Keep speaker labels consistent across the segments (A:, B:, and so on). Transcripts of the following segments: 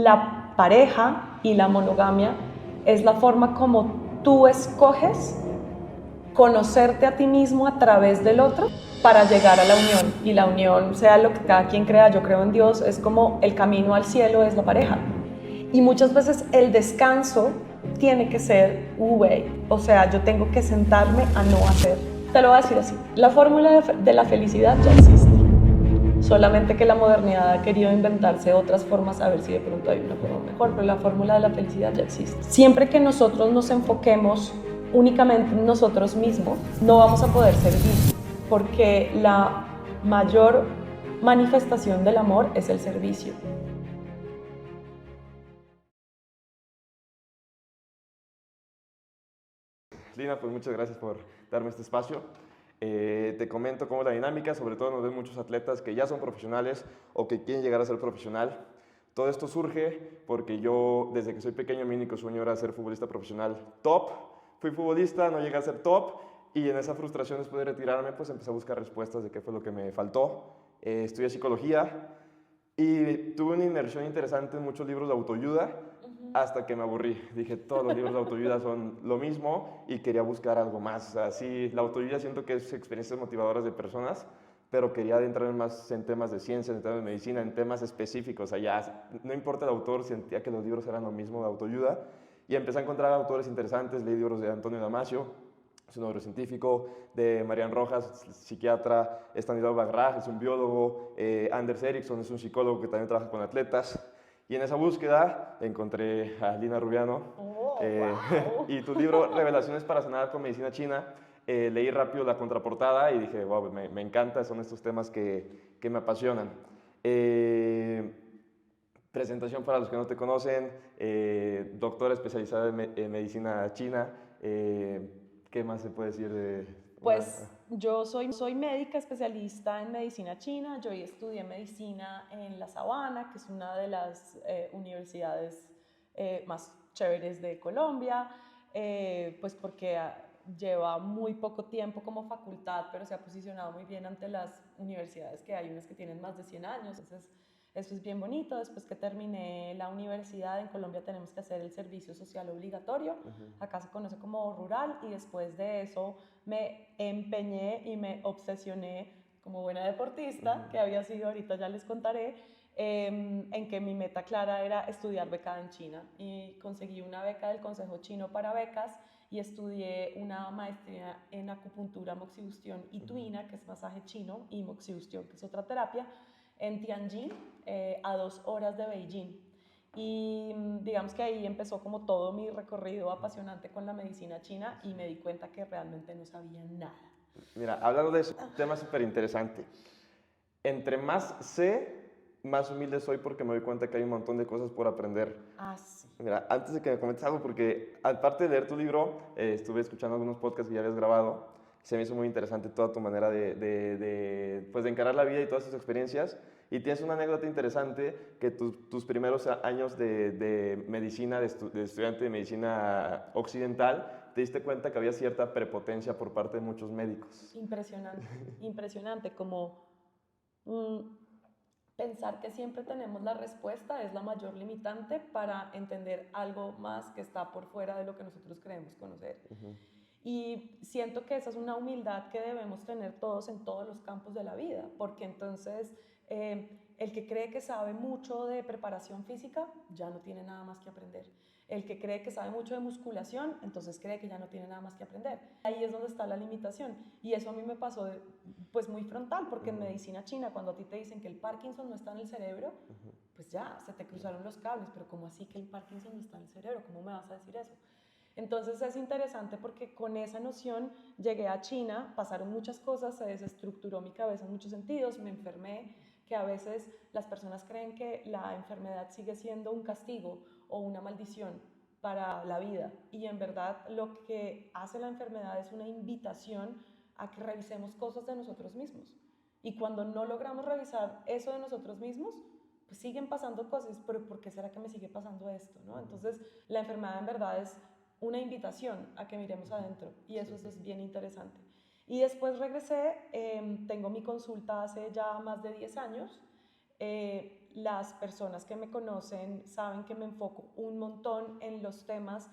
A: la pareja y la monogamia es la forma como tú escoges conocerte a ti mismo a través del otro para llegar a la unión. Y la unión, sea lo que cada quien crea, yo creo en Dios, es como el camino al cielo es la pareja. Y muchas veces el descanso tiene que ser way, o sea, yo tengo que sentarme a no hacer. Te lo voy a decir así, la fórmula de la felicidad ya existe, solamente que la modernidad ha querido inventarse otras formas a ver si de pronto hay una forma mejor, pero la fórmula de la felicidad ya existe. Siempre que nosotros nos enfoquemos únicamente en nosotros mismos, no vamos a poder servir, porque la mayor manifestación del amor es el servicio.
B: Lina, pues muchas gracias por darme este espacio. Te comento cómo es la dinámica, sobre todo nos ven muchos atletas que ya son profesionales o que quieren llegar a ser profesional. Todo esto surge porque yo, desde que soy pequeño, mi único sueño era ser futbolista profesional top. Fui futbolista, no llegué a ser top y en esa frustración después de retirarme, pues empecé a buscar respuestas de qué fue lo que me faltó. Estudié psicología y tuve una inmersión interesante en muchos libros de autoayuda hasta que me aburrí. Dije, todos los libros de autoayuda son lo mismo y quería buscar algo más. Así, la autoayuda siento que es experiencias motivadoras de personas, pero quería adentrar más en temas de ciencia, en temas de medicina, en temas específicos. Allá, no importa el autor, sentía que los libros eran lo mismo de autoayuda. Y empecé a encontrar autores interesantes, leí libros de Antonio Damasio, es un neurocientífico, de Marian Rojas, psiquiatra, Stanislav Bagraj, es un biólogo, Anders Ericsson es un psicólogo que también trabaja con atletas. Y en esa búsqueda encontré a Lina Rubiano.
A: Wow.
B: Y tu libro, Revelaciones para sanar con medicina china, leí rápido la contraportada y dije, wow, me encanta, son estos temas que me apasionan. Presentación para los que no te conocen, doctora especializada en medicina china. ¿Qué más se puede decir de...?
A: Pues yo soy médica especialista en medicina china, yo estudié medicina en La Sabana, que es una de las universidades más chéveres de Colombia, pues porque lleva muy poco tiempo como facultad, pero se ha posicionado muy bien ante las universidades que hay, unas que tienen más de 100 años, entonces eso es bien bonito. Después que terminé la universidad, en Colombia tenemos que hacer el servicio social obligatorio, acá se conoce como rural, y después de eso me empeñé y me obsesioné como buena deportista, que había sido, ahorita ya les contaré, en que mi meta clara era estudiar becada en China, y conseguí una beca del Consejo Chino para becas y estudié una maestría en acupuntura, moxibustión y tuina, que es masaje chino, y moxibustión, que es otra terapia, en Tianjin, a 2 horas de Beijing. Y digamos que ahí empezó como todo mi recorrido apasionante con la medicina china, y me di cuenta que realmente no sabía nada.
B: Mira, hablando de eso, un tema súper interesante. Entre más sé, más humilde soy porque me doy cuenta que hay un montón de cosas por aprender.
A: Ah, sí.
B: Mira, antes de que me comentes algo, porque aparte de leer tu libro, estuve escuchando algunos podcasts que ya habías grabado. Se me hizo muy interesante toda tu manera pues de encarar la vida y todas tus experiencias. Y tienes una anécdota interesante que tus primeros años de medicina, de estudiante de medicina occidental, te diste cuenta que había cierta prepotencia por parte de muchos médicos.
A: Impresionante, impresionante, como mm, pensar que siempre tenemos la respuesta es la mayor limitante para entender algo más que está por fuera de lo que nosotros creemos conocer. Y siento que esa es una humildad que debemos tener todos en todos los campos de la vida, porque entonces el que cree que sabe mucho de preparación física ya no tiene nada más que aprender. El que cree que sabe mucho de musculación, entonces cree que ya no tiene nada más que aprender. Ahí es donde está la limitación. Y eso a mí me pasó pues muy frontal, porque en medicina china, cuando a ti te dicen que el Parkinson no está en el cerebro, pues ya, se te cruzaron los cables. Pero ¿cómo así que el Parkinson no está en el cerebro? ¿Cómo me vas a decir eso? Entonces es interesante porque con esa noción llegué a China, pasaron muchas cosas, se desestructuró mi cabeza en muchos sentidos, me enfermé, que a veces las personas creen que la enfermedad sigue siendo un castigo o una maldición para la vida, y en verdad lo que hace la enfermedad es una invitación a que revisemos cosas de nosotros mismos. Y cuando no logramos revisar eso de nosotros mismos, pues siguen pasando cosas, pero ¿por qué será que me sigue pasando esto? ¿No? Entonces la enfermedad en verdad es una invitación a que miremos adentro, y eso es bien interesante. Y después regresé, tengo mi consulta hace ya más de 10 años. las personas que me conocen saben que me enfoco un montón en los temas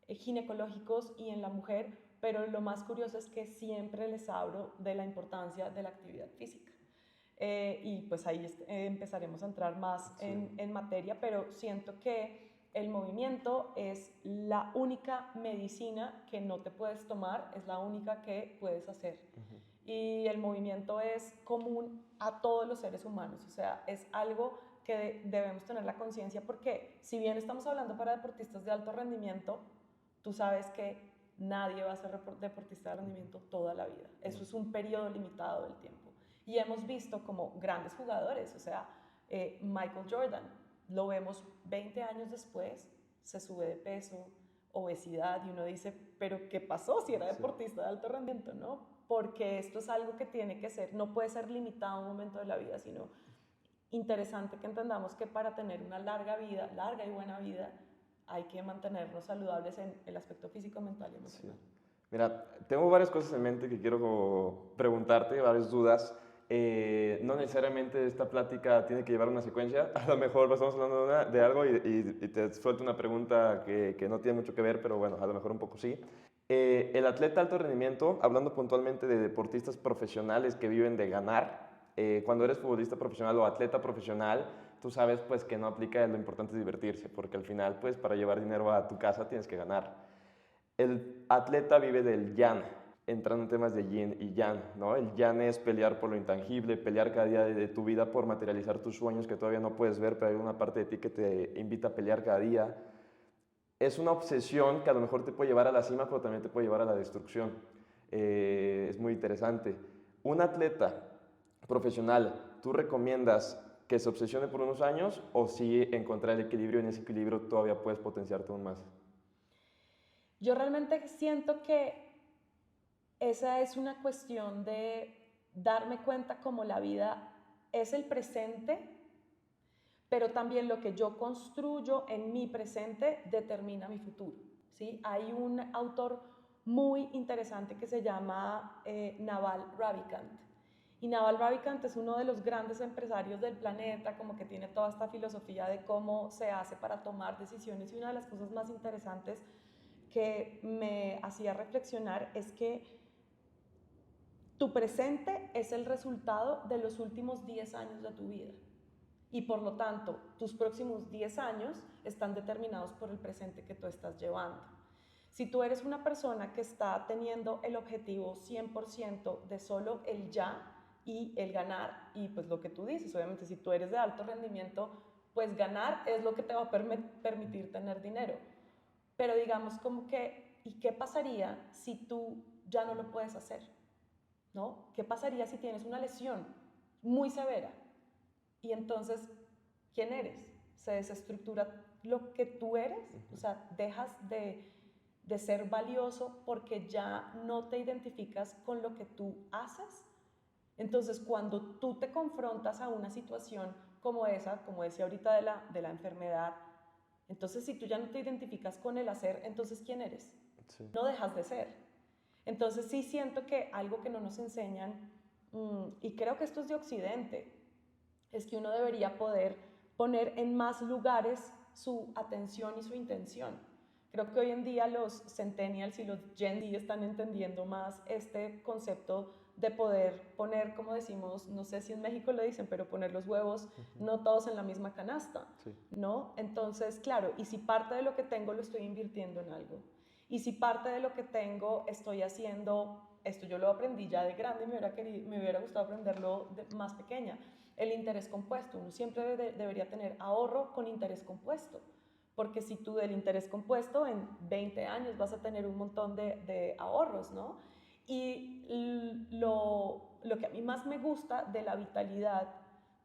A: ginecológicos y en la mujer, pero lo más curioso es que siempre les hablo de la importancia de la actividad física. Y pues ahí empezaremos a entrar más en materia, pero siento que el movimiento es la única medicina que no te puedes tomar, es la única que puedes hacer. Y el movimiento es común a todos los seres humanos, o sea, es algo que debemos tener la conciencia, porque si bien estamos hablando para deportistas de alto rendimiento, tú sabes que nadie va a ser deportista de rendimiento toda la vida. Eso es un periodo limitado del tiempo. Y hemos visto como grandes jugadores, o sea, Michael Jordan, lo vemos 20 años después, se sube de peso, obesidad, y uno dice, pero ¿qué pasó si era deportista de alto rendimiento, no? Porque esto es algo que tiene que ser, no puede ser limitado a un momento de la vida, sino interesante que entendamos que para tener una larga vida, larga y buena vida, hay que mantenernos saludables en el aspecto físico, mental y emocional.
B: Sí. Mira, tengo varias cosas en mente que quiero preguntarte, varias dudas. No necesariamente esta plática tiene que llevar una secuencia. A lo mejor estamos hablando de algo y te suelto una pregunta que no tiene mucho que ver, pero bueno, a lo mejor un poco sí. El atleta de alto rendimiento, hablando puntualmente de deportistas profesionales que viven de ganar, cuando eres futbolista profesional o atleta profesional, tú sabes pues que no aplica lo importante es divertirse, porque al final pues para llevar dinero a tu casa tienes que ganar. El atleta vive del yang, entrando en temas de yin y yang, ¿no? El yang es pelear por lo intangible, pelear cada día de tu vida por materializar tus sueños que todavía no puedes ver, pero hay una parte de ti que te invita a pelear cada día. Es una obsesión que a lo mejor te puede llevar a la cima, pero también te puede llevar a la destrucción. Es muy interesante. Un atleta profesional, ¿tú recomiendas que se obsesione por unos años o si encontrar el equilibrio y en ese equilibrio todavía puedes potenciarte aún más?
A: Yo realmente siento que esa es una cuestión de darme cuenta como la vida es el presente, pero también lo que yo construyo en mi presente determina mi futuro, ¿sí? Hay un autor muy interesante que se llama Naval Ravikant. Y Naval Ravikant es uno de los grandes empresarios del planeta, como que tiene toda esta filosofía de cómo se hace para tomar decisiones. Y una de las cosas más interesantes que me hacía reflexionar es que tu presente es el resultado de los últimos 10 años de tu vida. Y por lo tanto, tus próximos 10 años están determinados por el presente que tú estás llevando. Si tú eres una persona que está teniendo el objetivo 100% de solo el ya y el ganar, y pues lo que tú dices, obviamente si tú eres de alto rendimiento, pues ganar es lo que te va a permitir tener dinero. Pero digamos como que, ¿y qué pasaría si tú ya no lo puedes hacer? ¿No? ¿Qué pasaría si tienes una lesión muy severa? Y entonces, ¿quién eres? Se desestructura lo que tú eres, o sea, dejas de ser valioso porque ya no te identificas con lo que tú haces. Entonces, cuando tú te confrontas a una situación como esa, como decía ahorita de la enfermedad, entonces si tú ya no te identificas con el hacer, entonces ¿quién eres? Sí. No dejas de ser. Entonces sí siento que algo que no nos enseñan, y creo que esto es de Occidente, es que uno debería poder poner en más lugares su atención y su intención. Creo que hoy en día los centennials y los Gen Z están entendiendo más este concepto de poder poner, como decimos, no sé si en México lo dicen, pero poner los huevos no todos en la misma canasta, ¿no? Entonces, claro, y si parte de lo que tengo lo estoy invirtiendo en algo, y si parte de lo que tengo estoy haciendo, esto yo lo aprendí ya de grande y me hubiera gustado aprenderlo de más pequeña, el interés compuesto. Uno siempre debería tener ahorro con interés compuesto, porque si tú del interés compuesto en 20 años vas a tener un montón de ahorros, ¿no? Y lo que a mí más me gusta de la vitalidad,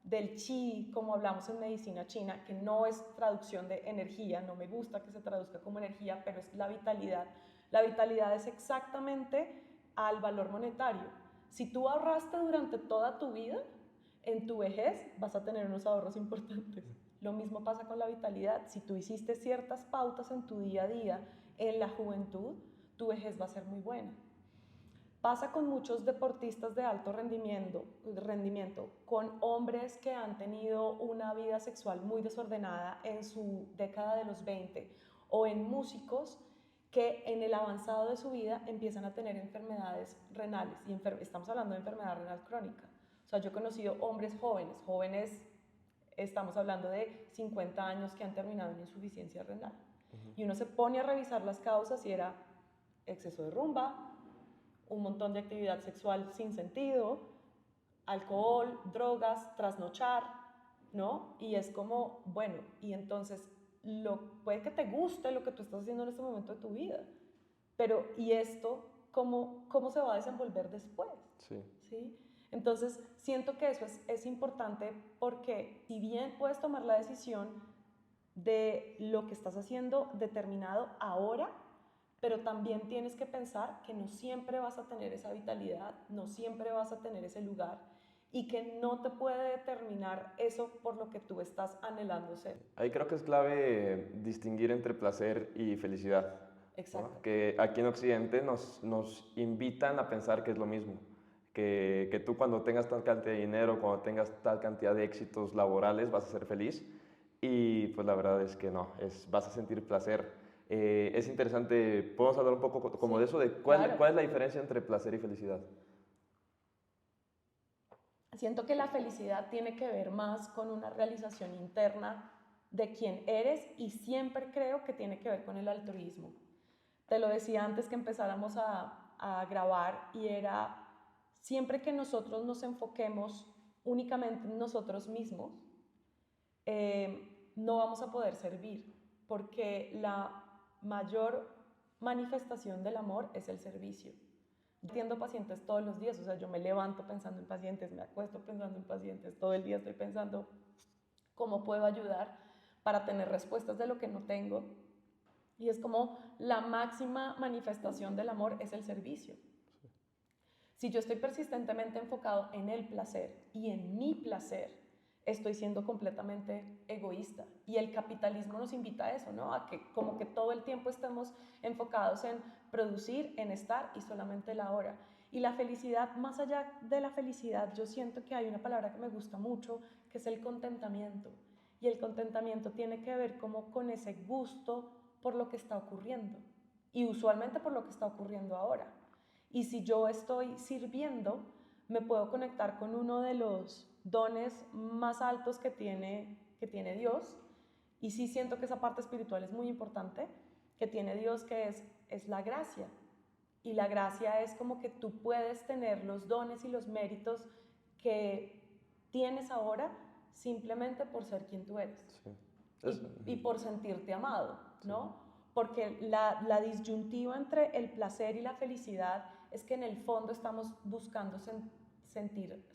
A: del chi, como hablamos en medicina china, que no es traducción de energía, no me gusta que se traduzca como energía, pero es la vitalidad. La vitalidad es exactamente al valor monetario. Si tú ahorraste durante toda tu vida, en tu vejez vas a tener unos ahorros importantes. Lo mismo pasa con la vitalidad. Si tú hiciste ciertas pautas en tu día a día, en la juventud, tu vejez va a ser muy buena. Pasa con muchos deportistas de alto rendimiento, con hombres que han tenido una vida sexual muy desordenada en su década de los 20, o en músicos que en el avanzado de su vida empiezan a tener enfermedades renales, y estamos hablando de enfermedad renal crónica. O sea, yo he conocido hombres jóvenes, estamos hablando de 50 años, que han terminado en insuficiencia renal. Y uno se pone a revisar las causas y era exceso de rumba, un montón de actividad sexual sin sentido, alcohol, drogas, trasnochar, ¿no? Y es como, bueno, y entonces puede que te guste lo que tú estás haciendo en este momento de tu vida, pero ¿y esto cómo se va a desenvolver después?
B: Sí.
A: ¿Sí? Entonces, siento que eso es importante, porque si bien puedes tomar la decisión de lo que estás haciendo determinado ahora, pero también tienes que pensar que no siempre vas a tener esa vitalidad, no siempre vas a tener ese lugar, y que no te puede determinar eso por lo que tú estás anhelando ser.
B: Ahí creo que es clave distinguir entre placer y felicidad.
A: Exacto.
B: ¿No? Que aquí en Occidente nos invitan a pensar que es lo mismo. Que tú cuando tengas tal cantidad de dinero, cuando tengas tal cantidad de éxitos laborales, vas a ser feliz. Y pues la verdad es que no, vas a sentir placer. Es interesante, podemos hablar un poco como
A: Sí,
B: de eso, de
A: claro.
B: cuál es la diferencia entre placer y felicidad.
A: Siento que la felicidad tiene que ver más con una realización interna de quién eres, y siempre creo que tiene que ver con el altruismo. Te lo decía antes que empezáramos a grabar, y era, siempre que nosotros nos enfoquemos únicamente en nosotros mismos, no vamos a poder servir, porque la mayor manifestación del amor es el servicio. Yo atiendo pacientes todos los días, o sea, yo me levanto pensando en pacientes, me acuesto pensando en pacientes, todo el día estoy pensando cómo puedo ayudar para tener respuestas de lo que no tengo. Y es como la máxima manifestación del amor es el servicio. Si yo estoy persistentemente enfocado en el placer y en mi placer, estoy siendo completamente egoísta. Y el capitalismo nos invita a eso, ¿no? A que como que todo el tiempo estemos enfocados en producir, en estar, y solamente la hora. Y la felicidad, más allá de la felicidad, yo siento que hay una palabra que me gusta mucho, que es el contentamiento. Y el contentamiento tiene que ver como con ese gusto por lo que está ocurriendo. Y usualmente por lo que está ocurriendo ahora. Y si yo estoy sirviendo, me puedo conectar con uno de los dones más altos que tiene Dios. Y sí siento que esa parte espiritual es muy importante, que tiene Dios, que es la gracia. Y la gracia es como que tú puedes tener los dones y los méritos que tienes ahora simplemente por ser quien tú eres. Sí. Y por sentirte amado, ¿no? Sí. Porque la disyuntiva entre el placer y la felicidad es que en el fondo estamos buscando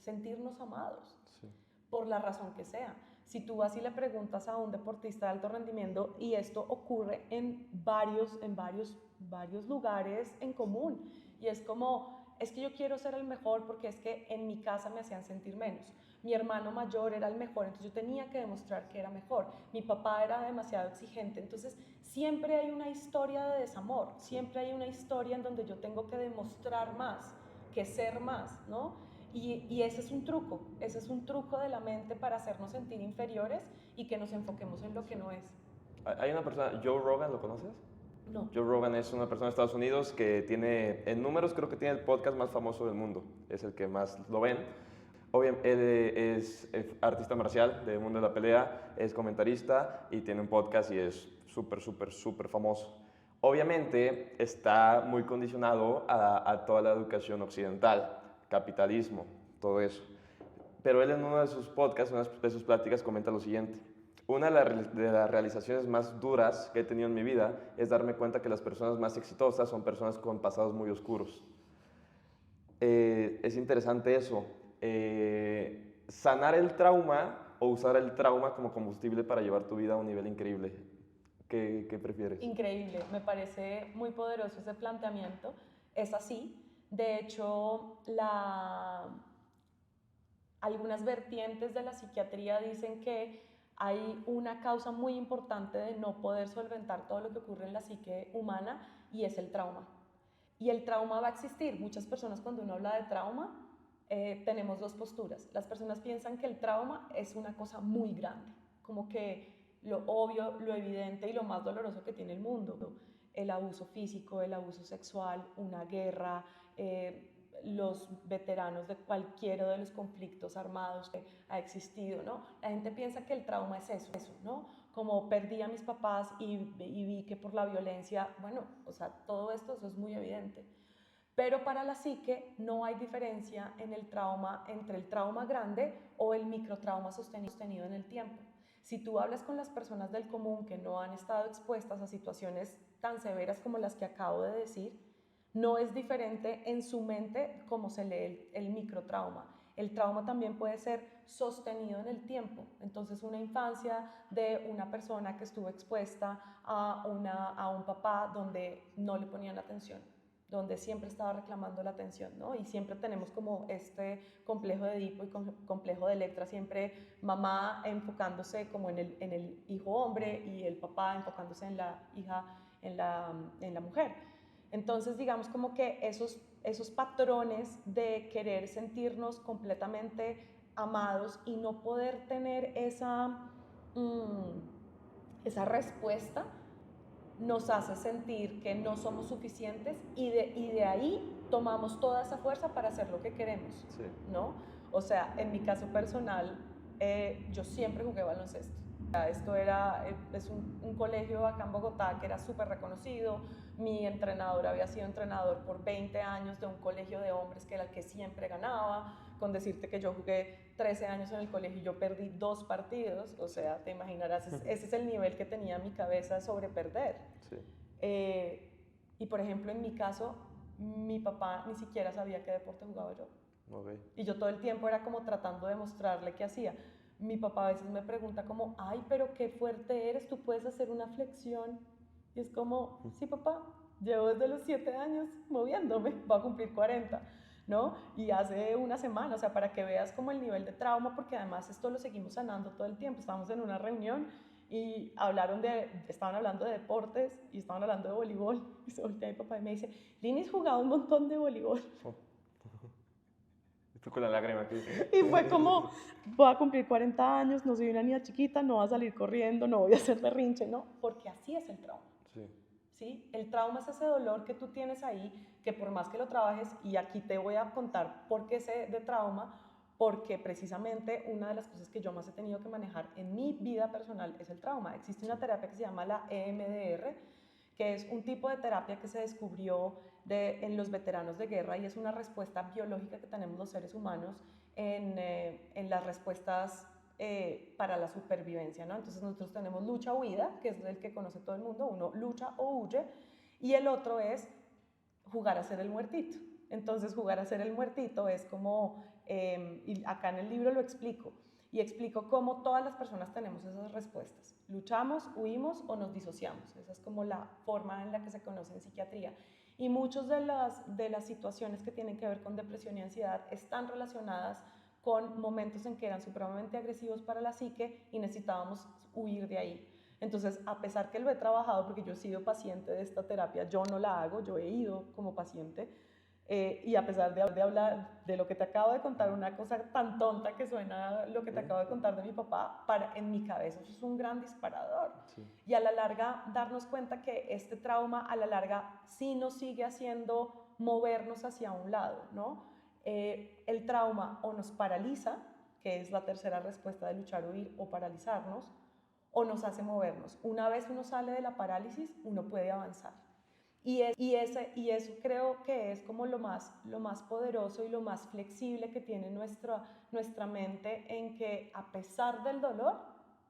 A: sentirnos amados, sí, por la razón que sea. Si tú vas y le preguntas a un deportista de alto rendimiento, y esto ocurre en varios lugares en común, y es como, es que yo quiero ser el mejor porque es que en mi casa me hacían sentir menos. Mi hermano mayor era el mejor, entonces yo tenía que demostrar que era mejor. Mi papá era demasiado exigente. Entonces siempre hay una historia de desamor, siempre hay una historia en donde yo tengo que demostrar más, que ser más, ¿no? Y ese es un truco de la mente para hacernos sentir inferiores y que nos enfoquemos en lo que no es.
B: Hay una persona, Joe Rogan, ¿lo conoces?
A: No.
B: Joe Rogan es una persona de Estados Unidos que tiene, en números creo que tiene el podcast más famoso del mundo, es el que más lo ven. Obviamente, él es artista marcial del mundo de la pelea, es comentarista y tiene un podcast y es súper famoso. Obviamente está muy condicionado a toda la educación occidental, capitalismo, todo eso. Pero él en uno de sus podcasts, una de sus pláticas, comenta lo siguiente. Una de las realizaciones más duras que he tenido en mi vida es darme cuenta que las personas más exitosas son personas con pasados muy oscuros. Es interesante eso. Sanar el trauma o usar el trauma como combustible para llevar tu vida a un nivel increíble. ¿Qué prefieres?
A: Increíble, me parece muy poderoso ese planteamiento. Es así. De hecho, algunas vertientes de la psiquiatría dicen que hay una causa muy importante de no poder solventar todo lo que ocurre en la psique humana, y es el trauma. Y el trauma va a existir. Muchas personas cuando uno habla de trauma, tenemos dos posturas. Las personas piensan que el trauma es una cosa muy grande, como que lo obvio, lo evidente y lo más doloroso que tiene el mundo. El abuso físico, el abuso sexual, una guerra, los veteranos de cualquiera de los conflictos armados que ha existido, ¿no? La gente piensa que el trauma es eso, ¿no? Como perdí a mis papás y vi que por la violencia, bueno, o sea, todo esto eso es muy evidente. Pero para la psique no hay diferencia en el trauma entre el trauma grande o el microtrauma sostenido en el tiempo. Si tú hablas con las personas del común que no han estado expuestas a situaciones tan severas como las que acabo de decir, no es diferente en su mente como se lee el microtrauma. El trauma también puede ser sostenido en el tiempo. Entonces, una infancia de una persona que estuvo expuesta a un papá donde no le ponían atención, donde siempre estaba reclamando la atención, ¿no? Y siempre tenemos como este complejo de Edipo y complejo de Electra, siempre mamá enfocándose como en el hijo hombre y el papá enfocándose en la hija, en la mujer. Entonces, digamos como que esos patrones de querer sentirnos completamente amados y no poder tener esa respuesta, nos hace sentir que no somos suficientes y de ahí tomamos toda esa fuerza para hacer lo que queremos, sí. ¿No? O sea, en mi caso personal, yo siempre jugué baloncesto. Esto es un colegio acá en Bogotá que era súper reconocido. Mi entrenador había sido entrenador por 20 años de un colegio de hombres que era el que siempre ganaba. Con decirte que yo jugué 13 años en el colegio y yo perdí 2 partidos, o sea, te imaginarás, ese es el nivel que tenía mi cabeza sobre perder. Sí. Y por ejemplo, en mi caso, mi papá ni siquiera sabía qué deporte jugaba yo. Okay. Y yo todo el tiempo era como tratando de mostrarle qué hacía. Mi papá a veces me pregunta como, ay, pero qué fuerte eres, tú puedes hacer una flexión. Y es como, sí, papá, llevo desde los 7 años moviéndome, voy a cumplir 40. ¿No? Y hace una semana, o sea, para que veas como el nivel de trauma, porque además esto lo seguimos sanando todo el tiempo. Estábamos en una reunión y estaban hablando de deportes y estaban hablando de voleibol. Y se voltea mi papá y me dice, Linis jugaba un montón de voleibol.
B: Tú con la lágrima aquí.
A: Y fue como, voy a cumplir 40 años, no soy una niña chiquita, no voy a salir corriendo, no voy a hacer berrinche, no, porque así es el trauma. Sí. ¿Sí? El trauma es ese dolor que tú tienes ahí, que por más que lo trabajes, y aquí te voy a contar por qué sé de trauma, porque precisamente una de las cosas que yo más he tenido que manejar en mi vida personal es el trauma. Existe una terapia que se llama la EMDR, que es un tipo de terapia que se descubrió en los veteranos de guerra y es una respuesta biológica que tenemos los seres humanos en las respuestas para la supervivencia, ¿no? Entonces nosotros tenemos lucha-huida, que es el que conoce todo el mundo, uno lucha o huye, y el otro es jugar a ser el muertito. Entonces jugar a ser el muertito es como, y acá en el libro lo explico, y explico cómo todas las personas tenemos esas respuestas. Luchamos, huimos o nos disociamos. Esa es como la forma en la que se conoce en psiquiatría. Y muchas de las situaciones que tienen que ver con depresión y ansiedad están relacionadas con momentos en que eran supremamente agresivos para la psique y necesitábamos huir de ahí. Entonces, a pesar que lo he trabajado, porque yo he sido paciente de esta terapia, yo no la hago, yo he ido como paciente, y a pesar de hablar de lo que te acabo de contar, una cosa tan tonta que suena lo que te acabo de contar de mi papá, en mi cabeza eso es un gran disparador. Sí. Y a la larga darnos cuenta que este trauma a la larga sí nos sigue haciendo movernos hacia un lado, ¿no? El trauma o nos paraliza, que es la tercera respuesta de luchar, huir o paralizarnos, o nos hace movernos. Una vez uno sale de la parálisis, uno puede avanzar. Y eso creo que es como lo más poderoso y lo más flexible que tiene nuestra mente, en que a pesar del dolor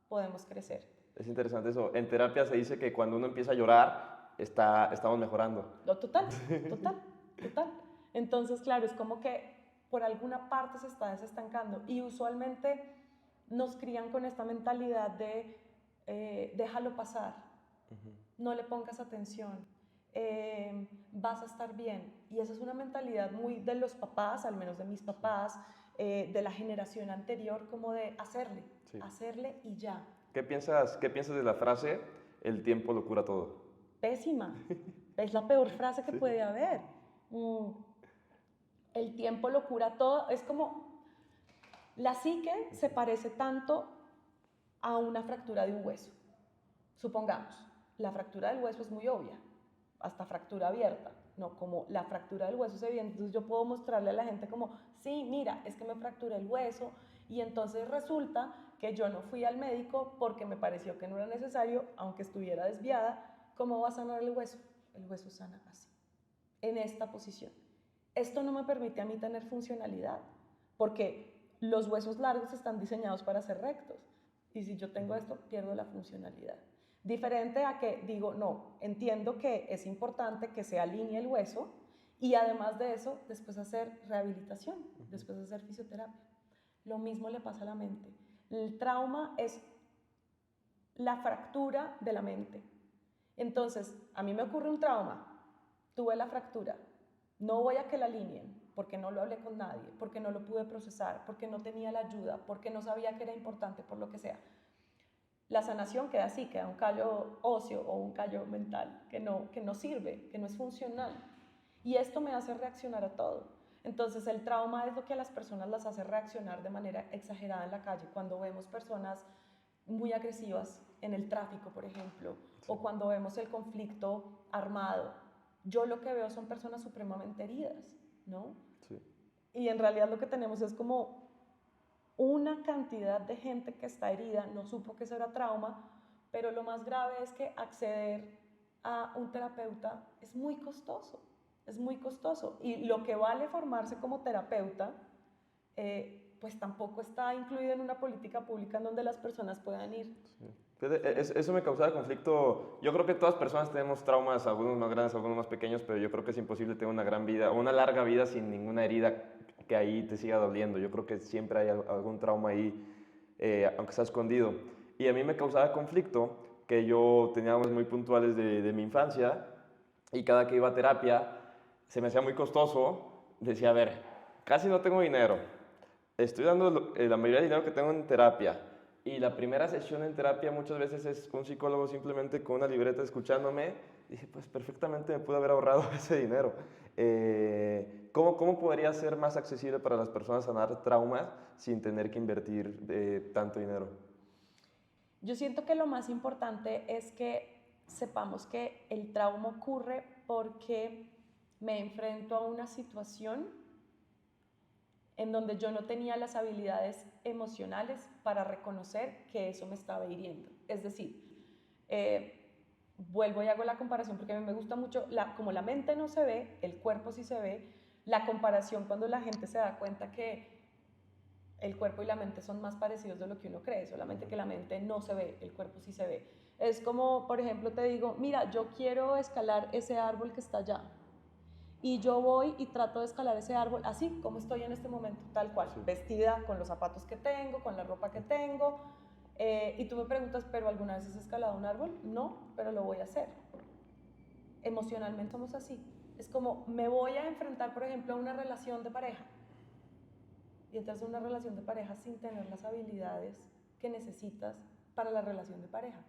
A: podemos crecer.
B: Es interesante eso. En terapia se dice que cuando uno empieza a llorar, estamos mejorando.
A: Total. Entonces, claro, es como que por alguna parte se está desestancando y usualmente nos crían con esta mentalidad de déjalo pasar, no le pongas atención. Vas a estar bien, y esa es una mentalidad muy de los papás, al menos de mis papás, de la generación anterior, como de hacerle y ya.
B: ¿Qué piensas de la frase el tiempo lo cura todo?
A: Pésima, es la peor frase que puede haber. mm, el tiempo lo cura todo. Es como la psique se parece tanto a una fractura de un hueso. Supongamos, la fractura del hueso es muy obvia, hasta fractura abierta, ¿no? Como la fractura del hueso es evidente, entonces yo puedo mostrarle a la gente como, sí, mira, es que me fracturé el hueso y entonces resulta que yo no fui al médico porque me pareció que no era necesario, aunque estuviera desviada. ¿Cómo va a sanar el hueso? El hueso sana así, en esta posición. Esto no me permite a mí tener funcionalidad, porque los huesos largos están diseñados para ser rectos, y si yo tengo esto, pierdo la funcionalidad. Diferente a que digo, no, entiendo que es importante que se alinee el hueso y además de eso, después hacer rehabilitación, después hacer fisioterapia. Lo mismo le pasa a la mente. El trauma es la fractura de la mente. Entonces, a mí me ocurre un trauma, tuve la fractura, no voy a que la alineen, porque no lo hablé con nadie, porque no lo pude procesar, porque no tenía la ayuda, porque no sabía que era importante, por lo que sea. La sanación queda así, queda un callo óseo o un callo mental que no sirve, que no es funcional. Y esto me hace reaccionar a todo. Entonces el trauma es lo que a las personas las hace reaccionar de manera exagerada en la calle. Cuando vemos personas muy agresivas en el tráfico, por ejemplo, o cuando vemos el conflicto armado, yo lo que veo son personas supremamente heridas, ¿no?
B: Sí.
A: Y en realidad lo que tenemos es como una cantidad de gente que está herida, no supo que eso era trauma, pero lo más grave es que acceder a un terapeuta es muy costoso, es muy costoso. Y lo que vale formarse como terapeuta, pues tampoco está incluido en una política pública en donde las personas puedan ir.
B: Sí. Eso me causaba conflicto. Yo creo que todas personas tenemos traumas, algunos más grandes, algunos más pequeños, pero yo creo que es imposible tener una gran vida o una larga vida sin ninguna herida que ahí te siga doliendo. Yo creo que siempre hay algún trauma ahí, aunque sea escondido. Y a mí me causaba conflicto que yo tenía traumas muy puntuales de mi infancia y cada que iba a terapia se me hacía muy costoso. Decía, a ver, casi no tengo dinero, estoy dando la mayoría del dinero que tengo en terapia. Y la primera sesión en terapia muchas veces es un psicólogo simplemente con una libreta escuchándome. Y dije, pues perfectamente me pude haber ahorrado ese dinero. ¿Cómo podría ser más accesible para las personas sanar traumas sin tener que invertir tanto dinero?
A: Yo siento que lo más importante es que sepamos que el trauma ocurre porque me enfrento a una situación en donde yo no tenía las habilidades emocionales para reconocer que eso me estaba hiriendo. Es decir, vuelvo y hago la comparación porque a mí me gusta mucho, como la mente no se ve, el cuerpo sí se ve, la comparación cuando la gente se da cuenta que el cuerpo y la mente son más parecidos de lo que uno cree, solamente que la mente no se ve, el cuerpo sí se ve. Es como, por ejemplo, te digo, mira, yo quiero escalar ese árbol que está allá. Y yo voy y trato de escalar ese árbol así como estoy en este momento, tal cual,
B: Sí.
A: vestida con los zapatos que tengo, con la ropa que tengo. Y tú me preguntas, ¿pero alguna vez has escalado un árbol? No, pero lo voy a hacer. Emocionalmente somos así. Es como, me voy a enfrentar, por ejemplo, a una relación de pareja. Y entras en una relación de pareja sin tener las habilidades que necesitas para la relación de pareja.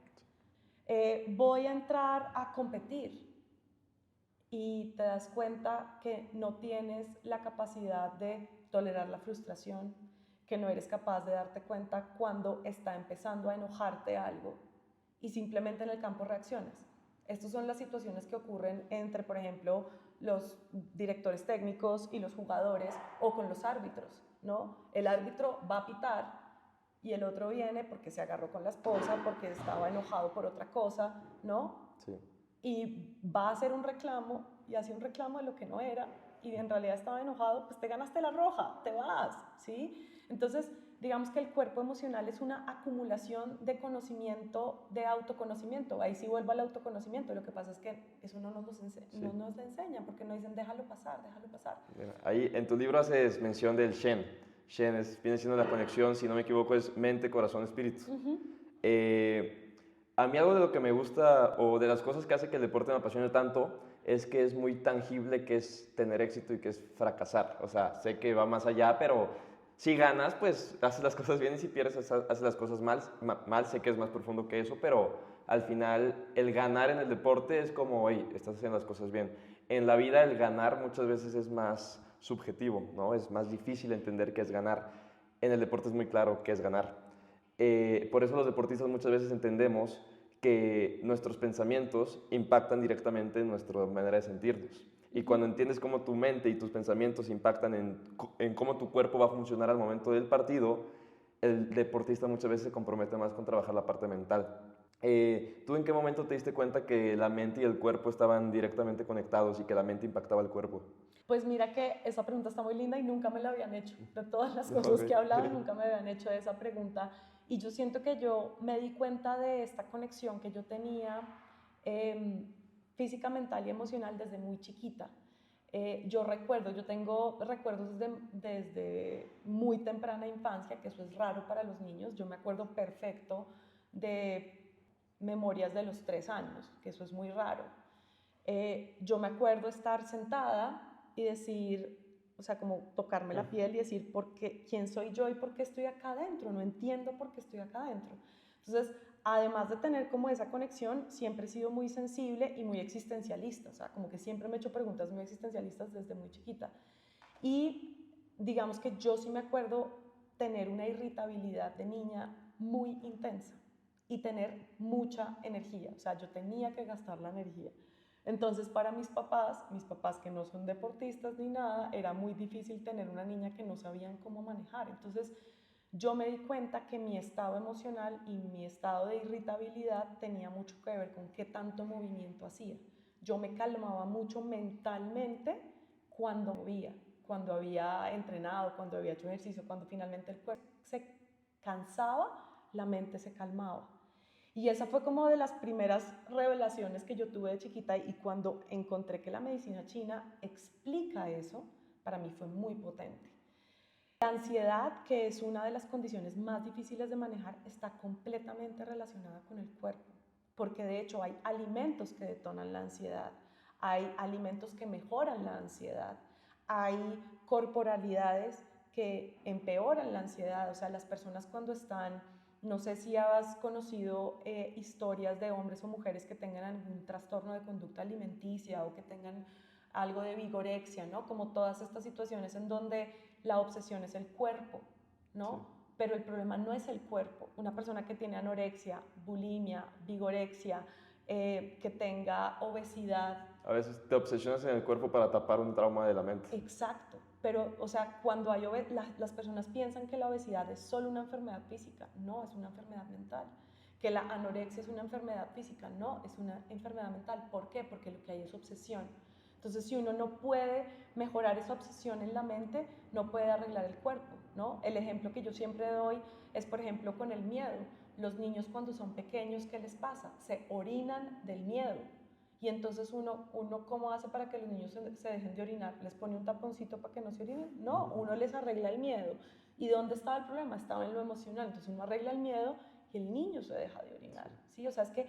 A: Voy a entrar a competir y te das cuenta que no tienes la capacidad de tolerar la frustración, que no eres capaz de darte cuenta cuando está empezando a enojarte algo y simplemente en el campo reaccionas. Estas son las situaciones que ocurren entre, por ejemplo, los directores técnicos y los jugadores o con los árbitros, ¿no? El árbitro va a pitar y el otro viene porque se agarró con la esposa, porque estaba enojado por otra cosa, ¿no?
B: Sí.
A: Y va a hacer un reclamo y hace un reclamo de lo que no era y en realidad estaba enojado, pues te ganaste la roja, te vas, ¿sí? Entonces, digamos que el cuerpo emocional es una acumulación de conocimiento, de autoconocimiento. Ahí sí vuelvo al autoconocimiento. Lo que pasa es que eso no nos lo enseñan porque no dicen déjalo pasar, déjalo pasar.
B: Mira, ahí en tu libro haces mención del Shen. Shen viene siendo la conexión, si no me equivoco, es mente, corazón, espíritu. A mí algo de lo que me gusta o de las cosas que hace que el deporte me apasione tanto es que es muy tangible, que es tener éxito y que es fracasar. O sea, sé que va más allá, pero si ganas, pues haces las cosas bien y si pierdes, haces las cosas mal. Sé que es más profundo que eso, pero al final el ganar en el deporte es como, oye, estás haciendo las cosas bien. En la vida el ganar muchas veces es más subjetivo, ¿no? Es más difícil entender qué es ganar. En el deporte es muy claro qué es ganar. Por eso los deportistas muchas veces entendemos que nuestros pensamientos impactan directamente en nuestra manera de sentirnos. Y cuando entiendes cómo tu mente y tus pensamientos impactan en cómo tu cuerpo va a funcionar al momento del partido, el deportista muchas veces se compromete más con trabajar la parte mental. ¿Tú en qué momento te diste cuenta que la mente y el cuerpo estaban directamente conectados y que la mente impactaba el cuerpo?
A: Pues mira que esa pregunta está muy linda y nunca me la habían hecho. De todas las cosas
B: Ok.
A: que he hablado, nunca me habían hecho esa pregunta. Y yo siento que yo me di cuenta de esta conexión que yo tenía eh, física, mental y emocional desde muy chiquita. Yo recuerdo, yo tengo recuerdos desde muy temprana infancia, que eso es raro para los niños. Yo me acuerdo perfecto de memorias de los 3 años, que eso es muy raro. Yo me acuerdo estar sentada y decir, o sea, como tocarme la piel y decir, ¿por qué, quién soy yo y por qué estoy acá adentro? No entiendo por qué estoy acá adentro. Entonces, además de tener como esa conexión, siempre he sido muy sensible y muy existencialista, o sea, como que siempre me he hecho preguntas muy existencialistas desde muy chiquita. Y digamos que yo sí me acuerdo tener una irritabilidad de niña muy intensa y tener mucha energía, o sea, yo tenía que gastar la energía. Entonces, para mis papás que no son deportistas ni nada, era muy difícil tener una niña que no sabían cómo manejar. Entonces, yo me di cuenta que mi estado emocional y mi estado de irritabilidad tenía mucho que ver con qué tanto movimiento hacía. Yo me calmaba mucho mentalmente cuando movía, cuando había entrenado, cuando había hecho ejercicio, cuando finalmente el cuerpo se cansaba, la mente se calmaba. Y esa fue como de las primeras revelaciones que yo tuve de chiquita, y cuando encontré que la medicina china explica eso, para mí fue muy potente. La ansiedad, que es una de las condiciones más difíciles de manejar, está completamente relacionada con el cuerpo, porque de hecho hay alimentos que detonan la ansiedad, hay alimentos que mejoran la ansiedad, hay corporalidades que empeoran la ansiedad, o sea, las personas cuando están, no sé si has conocido historias de hombres o mujeres que tengan algún trastorno de conducta alimenticia o que tengan algo de vigorexia, ¿no? Como todas estas situaciones en donde la obsesión es el cuerpo, ¿no? Sí. Pero el problema no es el cuerpo. Una persona que tiene anorexia, bulimia, vigorexia, que tenga obesidad.
B: A veces te obsesionas en el cuerpo para tapar un trauma de la mente.
A: Exacto. Pero, o sea, cuando hay las personas piensan que la obesidad es solo una enfermedad física. No, es una enfermedad mental. Que la anorexia es una enfermedad física. No, es una enfermedad mental. ¿Por qué? Porque lo que hay es obsesión. Entonces, si uno no puede mejorar esa obsesión en la mente, no puede arreglar el cuerpo, ¿no? El ejemplo que yo siempre doy es, por ejemplo, con el miedo. Los niños cuando son pequeños, ¿qué les pasa? Se orinan del miedo. Y entonces uno ¿cómo hace para que los niños se dejen de orinar? ¿Les pone un taponcito para que no se orinen? No, uno les arregla el miedo. ¿Y dónde estaba el problema? Estaba en lo emocional. Entonces uno arregla el miedo y el niño se deja de orinar, ¿sí? O sea, es que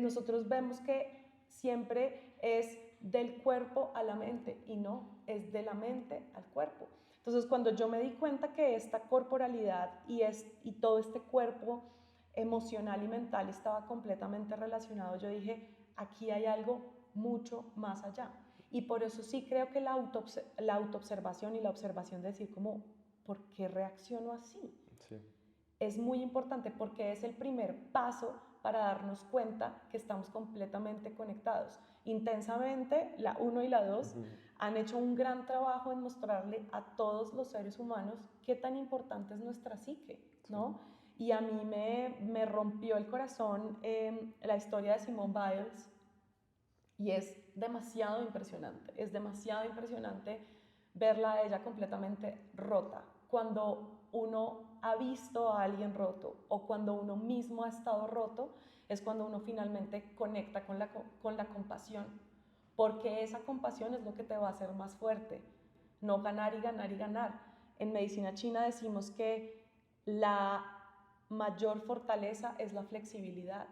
A: nosotros vemos que siempre es del cuerpo a la mente y no, es de la mente al cuerpo. Entonces, cuando yo me di cuenta que esta corporalidad y todo este cuerpo emocional y mental estaba completamente relacionado, yo dije, aquí hay algo mucho más allá. Y por eso sí creo que la autoobservación y la observación de decir como, ¿por qué reacciono así? Sí. Es muy importante porque es el primer paso para darnos cuenta que estamos completamente conectados. Intensamente, la 1 y la 2 han hecho un gran trabajo en mostrarle a todos los seres humanos qué tan importante es nuestra psique, ¿no? Y a mí me rompió el corazón la historia de Simone Biles, y es demasiado impresionante verla a ella completamente rota. Cuando uno ha visto a alguien roto o cuando uno mismo ha estado roto, es cuando uno finalmente conecta con la compasión, porque esa compasión es lo que te va a hacer más fuerte, no ganar y ganar y ganar. En medicina china decimos que la mayor fortaleza es la flexibilidad,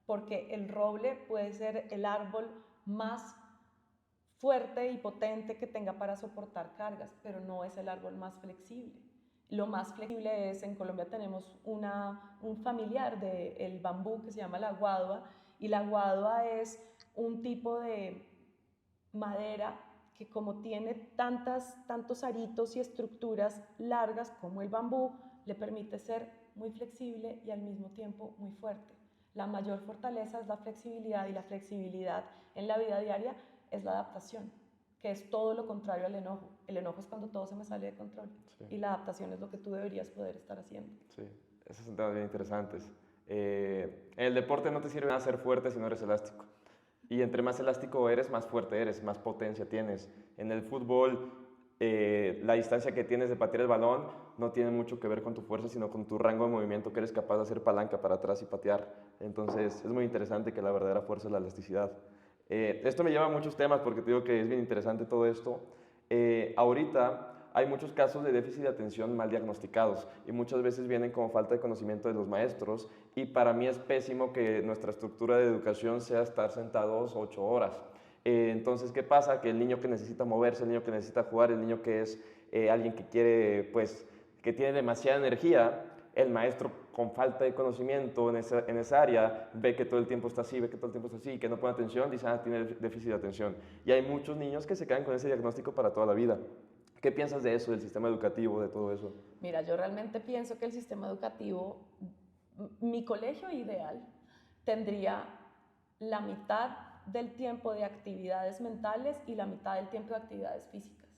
A: porque el roble puede ser el árbol más fuerte y potente que tenga para soportar cargas, pero no es el árbol más flexible. Lo más flexible es, en Colombia tenemos un familiar del bambú que se llama la guadua, y la guadua es un tipo de madera que, como tiene tantos aritos y estructuras largas como el bambú, le permite ser muy flexible y al mismo tiempo muy fuerte. La mayor fortaleza es la flexibilidad, y la flexibilidad en la vida diaria es la adaptación, que es todo lo contrario al enojo. El enojo es cuando todo se me sale de control,
B: Sí.
A: y la adaptación es lo que tú deberías poder estar haciendo.
B: Sí, esos son temas bien interesantes. En el deporte no te sirve nada ser fuerte si no eres elástico. Y entre más elástico eres, más fuerte eres, más potencia tienes. En el fútbol, la distancia que tienes de patear el balón no tiene mucho que ver con tu fuerza, sino con tu rango de movimiento, que eres capaz de hacer palanca para atrás y patear. Entonces, es muy interesante que la verdadera fuerza es la elasticidad. Esto me lleva a muchos temas, porque te digo que es bien interesante todo esto. Ahorita hay muchos casos de déficit de atención mal diagnosticados, y muchas veces vienen como falta de conocimiento de los maestros, y para mí es pésimo que nuestra estructura de educación sea estar sentados 8 horas. Entonces, ¿qué pasa? Que el niño que necesita moverse, el niño que necesita jugar, el niño que es alguien que quiere, pues, que tiene demasiada energía, el maestro con falta de conocimiento en esa área ve que todo el tiempo está así, ve que todo el tiempo está así, y que no pone atención, dice, ah, tiene déficit de atención. Y hay muchos niños que se quedan con ese diagnóstico para toda la vida. ¿Qué piensas de eso, del sistema educativo, de todo eso?
A: Mira, yo realmente pienso que el sistema educativo, mi colegio ideal, tendría la mitad del tiempo de actividades mentales y la mitad del tiempo de actividades físicas.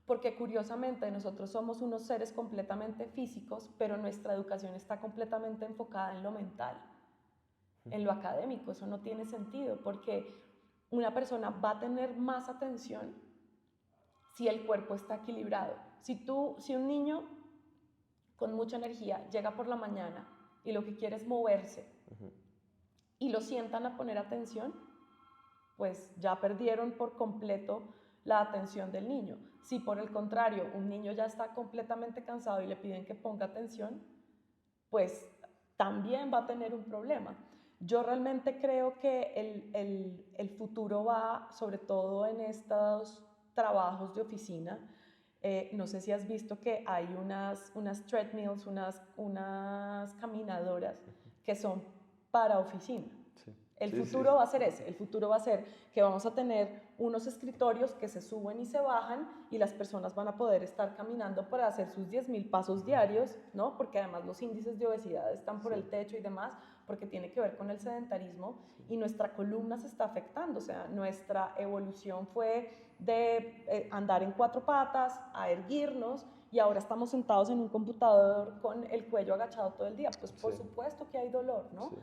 A: Porque curiosamente nosotros somos unos seres completamente físicos, pero nuestra educación está completamente enfocada en lo mental, en lo académico. Eso no tiene sentido, porque una persona va a tener más atención si el cuerpo está equilibrado. Si un niño con mucha energía llega por la mañana y lo que quiere es moverse, y lo sientan a poner atención, pues ya perdieron por completo la atención del niño. Si por el contrario un niño ya está completamente cansado y le piden que ponga atención, pues también va a tener un problema. Yo realmente creo que el futuro va sobre todo en estos trabajos de oficina. No sé si has visto que hay unas treadmills, unas caminadoras que son para oficina.
B: Sí.
A: El
B: Sí,
A: futuro
B: sí.
A: va a ser ese, el futuro va a ser que vamos a tener unos escritorios que se suben y se bajan, y las personas van a poder estar caminando para hacer sus 10.000 pasos diarios, ¿no? Porque además los índices de obesidad están por el techo y demás, porque tiene que ver con el sedentarismo, y nuestra columna se está afectando. O sea, nuestra evolución fue de andar en 4 patas a erguirnos, y ahora estamos sentados en un computador con el cuello agachado todo el día. Pues por supuesto que hay dolor, ¿no?
B: Sí.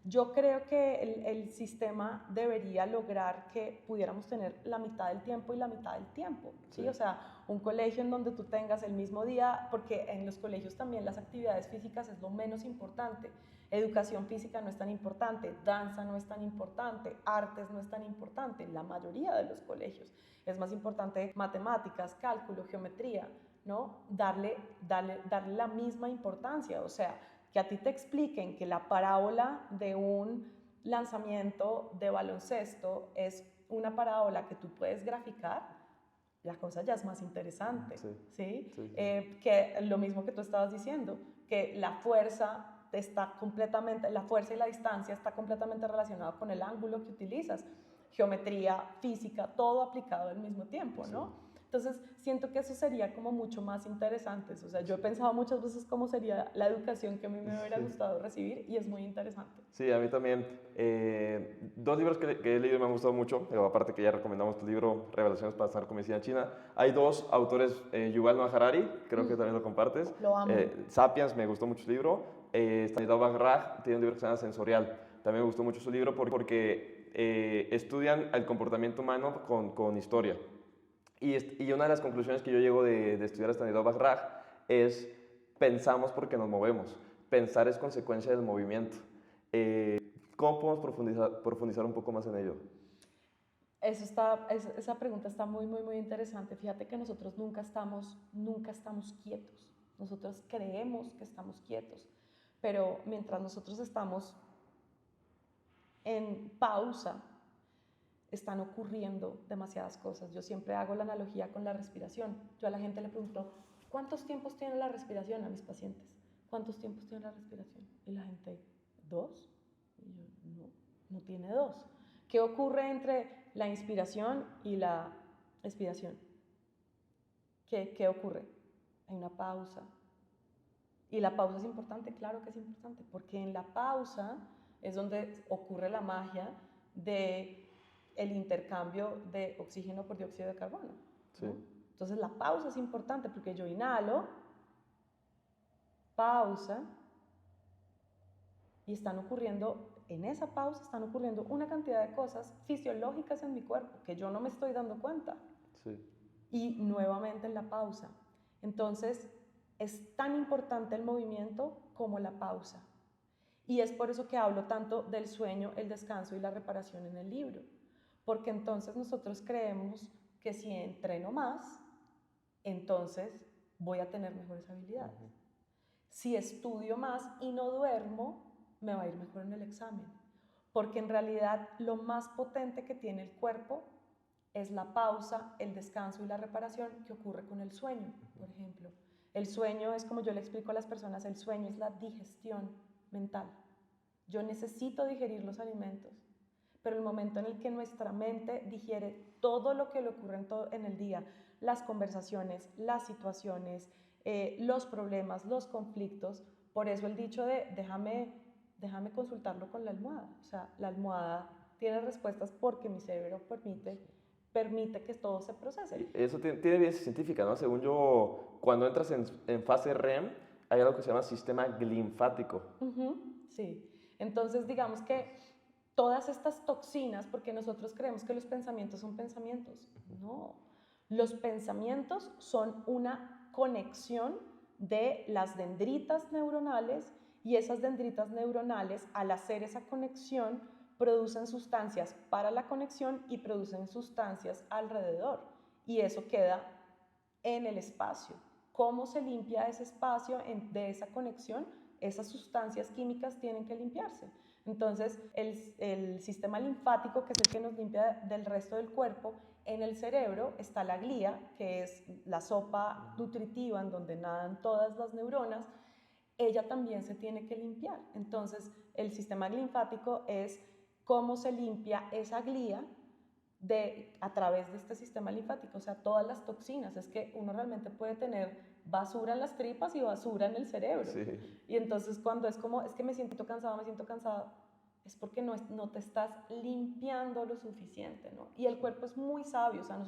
A: Yo creo que el sistema debería lograr que pudiéramos tener la mitad del tiempo y la mitad del tiempo, ¿sí? O sea, un colegio en donde tú tengas el mismo día, porque en los colegios también las actividades físicas es lo menos importante. Educación física no es tan importante, danza no es tan importante, artes no es tan importante, la mayoría de los colegios. Es más importante matemáticas, cálculo, geometría, ¿no? Darle la misma importancia. O sea, que a ti te expliquen que la parábola de un lanzamiento de baloncesto es una parábola que tú puedes graficar, la cosa ya es más interesante, ¿sí? Que lo mismo que tú estabas diciendo, que la fuerza y la distancia está completamente relacionado con el ángulo que utilizas, geometría, física, todo aplicado al mismo tiempo, ¿no? Entonces, siento que eso sería como mucho más interesante. O sea, yo he pensado muchas veces cómo sería la educación que a mí me hubiera gustado recibir, y es muy interesante.
B: Sí, a mí también. 2 libros que he leído y me han gustado mucho, aparte que ya recomendamos tu libro, Revelaciones para sanar con medicina china. Hay 2 autores, Yuval Noah Harari, creo que también lo compartes.
A: Lo amo.
B: Sapiens, me gustó mucho su libro. Stanislav Bagrat tiene un libro que se llama Sensorial. También me gustó mucho su libro porque estudian el comportamiento humano con historia. Y una de las conclusiones que yo llego de estudiar a Stanislav Bagrat es: pensamos porque nos movemos. Pensar es consecuencia del movimiento. ¿Cómo podemos profundizar un poco más en ello?
A: Esa pregunta está muy, muy, muy interesante. Fíjate que nosotros nunca estamos quietos. Nosotros creemos que estamos quietos, pero mientras nosotros estamos en pausa, están ocurriendo demasiadas cosas. Yo siempre hago la analogía con la respiración. Yo a la gente le pregunto, ¿cuántos tiempos tiene la respiración a mis pacientes? ¿Cuántos tiempos tiene la respiración? Y la gente, 2. Y yo, no tiene 2. ¿Qué ocurre entre la inspiración y la expiración? ¿Qué ocurre? Hay una pausa. ¿Y la pausa es importante? Claro que es importante, porque en la pausa es donde ocurre la magia del intercambio de oxígeno por dióxido de carbono, ¿no?
B: Sí.
A: Entonces la pausa es importante porque yo inhalo, pausa, y en esa pausa están ocurriendo una cantidad de cosas fisiológicas en mi cuerpo que yo no me estoy dando cuenta.
B: Sí.
A: Y nuevamente en la pausa. Entonces, es tan importante el movimiento como la pausa. Y es por eso que hablo tanto del sueño, el descanso y la reparación en el libro. Porque entonces nosotros creemos que si entreno más, entonces voy a tener mejores habilidades. Si estudio más y no duermo, me va a ir mejor en el examen. Porque en realidad lo más potente que tiene el cuerpo es la pausa, el descanso y la reparación que ocurre con el sueño, por ejemplo. El sueño es, como yo le explico a las personas, el sueño es la digestión mental. Yo necesito digerir los alimentos, pero el momento en el que nuestra mente digiere todo lo que le ocurre en el día, las conversaciones, las situaciones, los problemas, los conflictos, por eso el dicho de déjame consultarlo con la almohada. O sea, la almohada tiene respuestas porque mi cerebro permite que todo se procese.
B: Eso tiene evidencia científica, ¿no? Según yo, cuando entras en fase REM, hay algo que se llama sistema linfático.
A: Sí. Entonces, digamos que todas estas toxinas, porque nosotros creemos que los pensamientos son pensamientos. No. Los pensamientos son una conexión de las dendritas neuronales, y esas dendritas neuronales, al hacer esa conexión, producen sustancias para la conexión y producen sustancias alrededor, y eso queda en el espacio. ¿Cómo se limpia ese espacio de esa conexión? Esas sustancias químicas tienen que limpiarse. Entonces, el sistema linfático, que es el que nos limpia del resto del cuerpo, en el cerebro está la glía, que es la sopa nutritiva en donde nadan todas las neuronas. Ella también se tiene que limpiar. Entonces, el sistema linfático es cómo se limpia esa glía a través de este sistema linfático, o sea, todas las toxinas. Es que uno realmente puede tener basura en las tripas y basura en el cerebro.
B: Sí.
A: Y entonces cuando es que me siento cansado, es porque no te estás limpiando lo suficiente, ¿no? Y el cuerpo es muy sabio, o sea,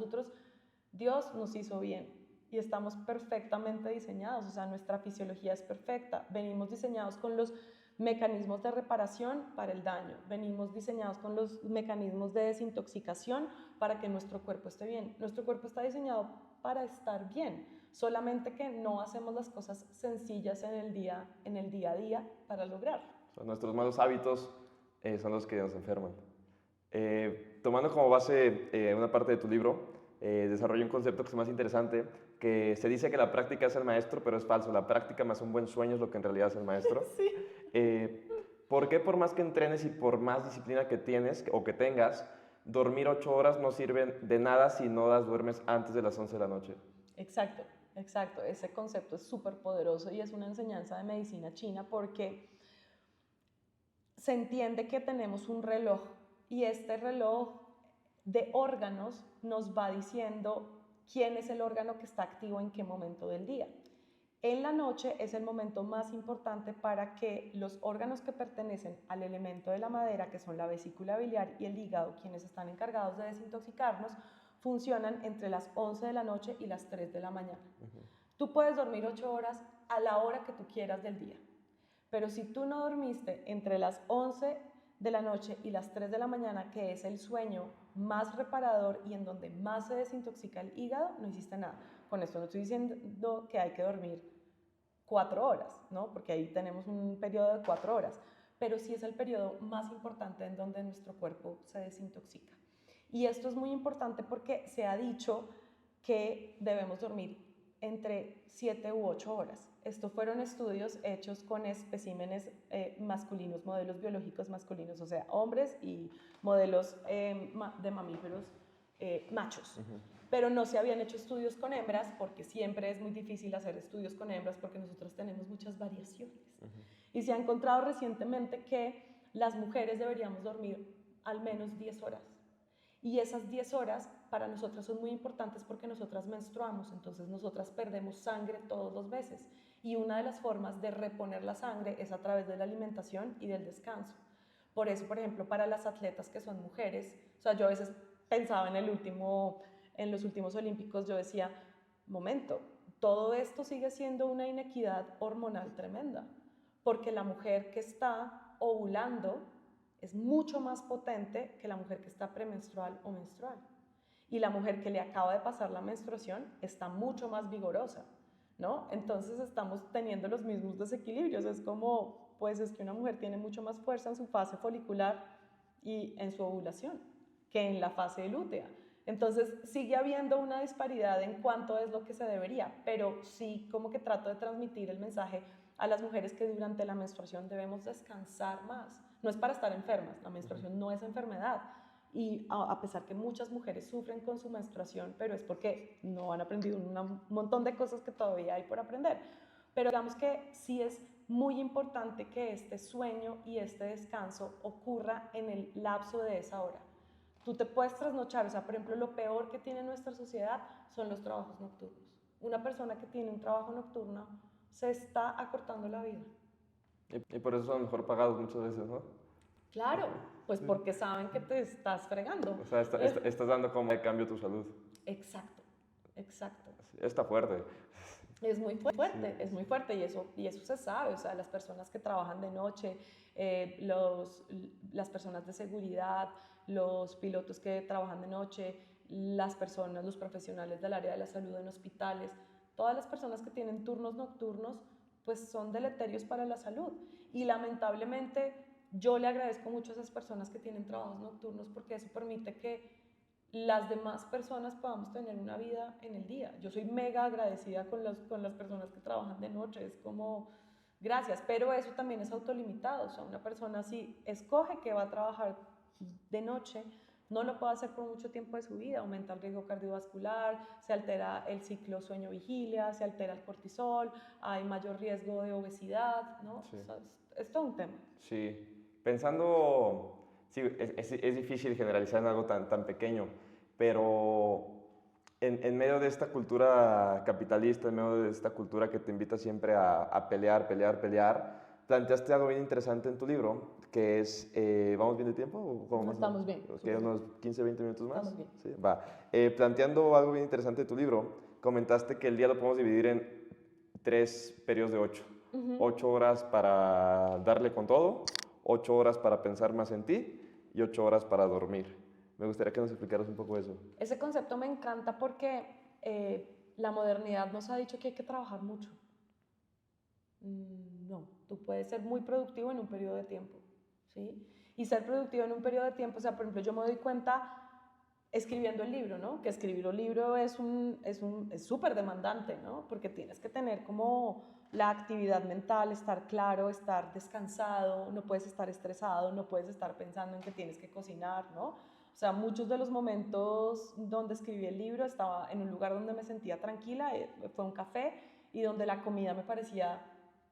A: Dios nos hizo bien y estamos perfectamente diseñados, o sea, nuestra fisiología es perfecta, venimos diseñados con los mecanismos de reparación para el daño, venimos diseñados con los mecanismos de desintoxicación para que nuestro cuerpo esté bien. Nuestro cuerpo está diseñado para estar bien, solamente que no hacemos las cosas sencillas en el día a día para lograrlo.
B: O sea, nuestros malos hábitos son los que nos enferman. Tomando como base una parte de tu libro, desarrollé un concepto que es más interesante, que se dice que la práctica es el maestro, pero es falso. La práctica más un buen sueño es lo que en realidad es el maestro.
A: Sí.
B: ¿Por qué por más que entrenes y por más disciplina que tienes o que tengas, dormir 8 horas no sirve de nada si no las duermes antes de las 11 de la noche?
A: Exacto, exacto. Ese concepto es súper poderoso y es una enseñanza de medicina china, porque se entiende que tenemos un reloj, y este reloj de órganos nos va diciendo quién es el órgano que está activo en qué momento del día. En la noche es el momento más importante para que los órganos que pertenecen al elemento de la madera, que son la vesícula biliar y el hígado, quienes están encargados de desintoxicarnos, funcionan entre las 11 de la noche y las 3 de la mañana. Tú puedes dormir 8 horas a la hora que tú quieras del día, pero si tú no dormiste entre las 11 de la noche y las 3 de la mañana, que es el sueño más reparador y en donde más se desintoxica el hígado, no hiciste nada. Con esto no estoy diciendo que hay que dormir 4 horas, ¿no? Porque ahí tenemos un periodo de 4 horas, pero sí es el periodo más importante en donde nuestro cuerpo se desintoxica. Y esto es muy importante porque se ha dicho que debemos dormir entre 7 u 8 horas. Estos fueron estudios hechos con especímenes masculinos, modelos biológicos masculinos, o sea, hombres y modelos de mamíferos machos. pero no se habían hecho estudios con hembras porque siempre es muy difícil hacer estudios con hembras porque nosotros tenemos muchas variaciones. Y se ha encontrado recientemente que las mujeres deberíamos dormir al menos 10 horas. Y esas 10 horas para nosotras son muy importantes porque nosotras menstruamos, entonces nosotras perdemos sangre todos los meses. Y una de las formas de reponer la sangre es a través de la alimentación y del descanso. Por eso, por ejemplo, para las atletas que son mujeres, o sea, yo a veces pensaba en los últimos olímpicos, yo decía, momento, todo esto sigue siendo una inequidad hormonal tremenda, porque la mujer que está ovulando es mucho más potente que la mujer que está premenstrual o menstrual. Y la mujer que le acaba de pasar la menstruación está mucho más vigorosa, ¿no? Entonces estamos teniendo los mismos desequilibrios. Es como, pues es que una mujer tiene mucho más fuerza en su fase folicular y en su ovulación que en la fase lútea. Entonces sigue habiendo una disparidad en cuanto es lo que se debería, pero sí como que trato de transmitir el mensaje a las mujeres que durante la menstruación debemos descansar más. No es para estar enfermas, la menstruación no es enfermedad. Y a pesar que muchas mujeres sufren con su menstruación, pero es porque no han aprendido un montón de cosas que todavía hay por aprender. Pero digamos que sí es muy importante que este sueño y este descanso ocurra en el lapso de esa hora. Tú te puedes trasnochar, o sea, por ejemplo, lo peor que tiene nuestra sociedad son los trabajos nocturnos. Una persona que tiene un trabajo nocturno se está acortando la vida.
B: Y por eso son mejor pagados muchas veces, ¿no?
A: Claro, pues porque saben que te estás fregando.
B: O sea, estás dando como de cambio tu salud.
A: Exacto, exacto.
B: Está fuerte.
A: Es muy fuerte,
B: Sí.
A: es muy fuerte y eso se sabe, o sea, las personas que trabajan de noche, las personas de seguridad, los pilotos que trabajan de noche, las personas, los profesionales del área de la salud en hospitales, todas las personas que tienen turnos nocturnos, pues son deleterios para la salud. Y lamentablemente yo le agradezco mucho a esas personas que tienen trabajos nocturnos porque eso permite que las demás personas podamos tener una vida en el día. Yo soy mega agradecida con las personas que trabajan de noche, es como, gracias, pero eso también es autolimitado, o sea, una persona si escoge que va a trabajar de noche, no lo puede hacer por mucho tiempo de su vida, aumenta el riesgo cardiovascular, se altera el ciclo sueño-vigilia, se altera el cortisol, hay mayor riesgo de obesidad, ¿no?
B: Sí.
A: O sea, es todo un tema.
B: Sí. Pensando, sí, es difícil generalizar en algo tan pequeño, pero en medio de esta cultura capitalista, en medio de esta cultura que te invita siempre a pelear, pelear, pelear, planteaste algo bien interesante en tu libro, que es, ¿vamos bien de tiempo? ¿O cómo más?
A: Estamos bien.
B: ¿Quedan unos 15, 20 minutos más?
A: Estamos bien.
B: Sí, va. Planteando algo bien interesante de tu libro, comentaste que el día lo podemos dividir en 3 periodos de 8. 8 horas para darle con todo, 8 horas para pensar más en ti y 8 horas para dormir. Me gustaría que nos explicaras un poco eso.
A: Ese concepto me encanta porque la modernidad nos ha dicho que hay que trabajar mucho. No, tú puedes ser muy productivo en un periodo de tiempo, ¿sí? Y ser productivo en un periodo de tiempo, o sea, por ejemplo, yo me doy cuenta escribiendo el libro, ¿no? Que escribir un libro es súper demandante, ¿no? Porque tienes que tener como la actividad mental, estar claro, estar descansado, no puedes estar estresado, no puedes estar pensando en que tienes que cocinar, ¿no? O sea, muchos de los momentos donde escribí el libro estaba en un lugar donde me sentía tranquila, fue un café, y donde la comida me parecía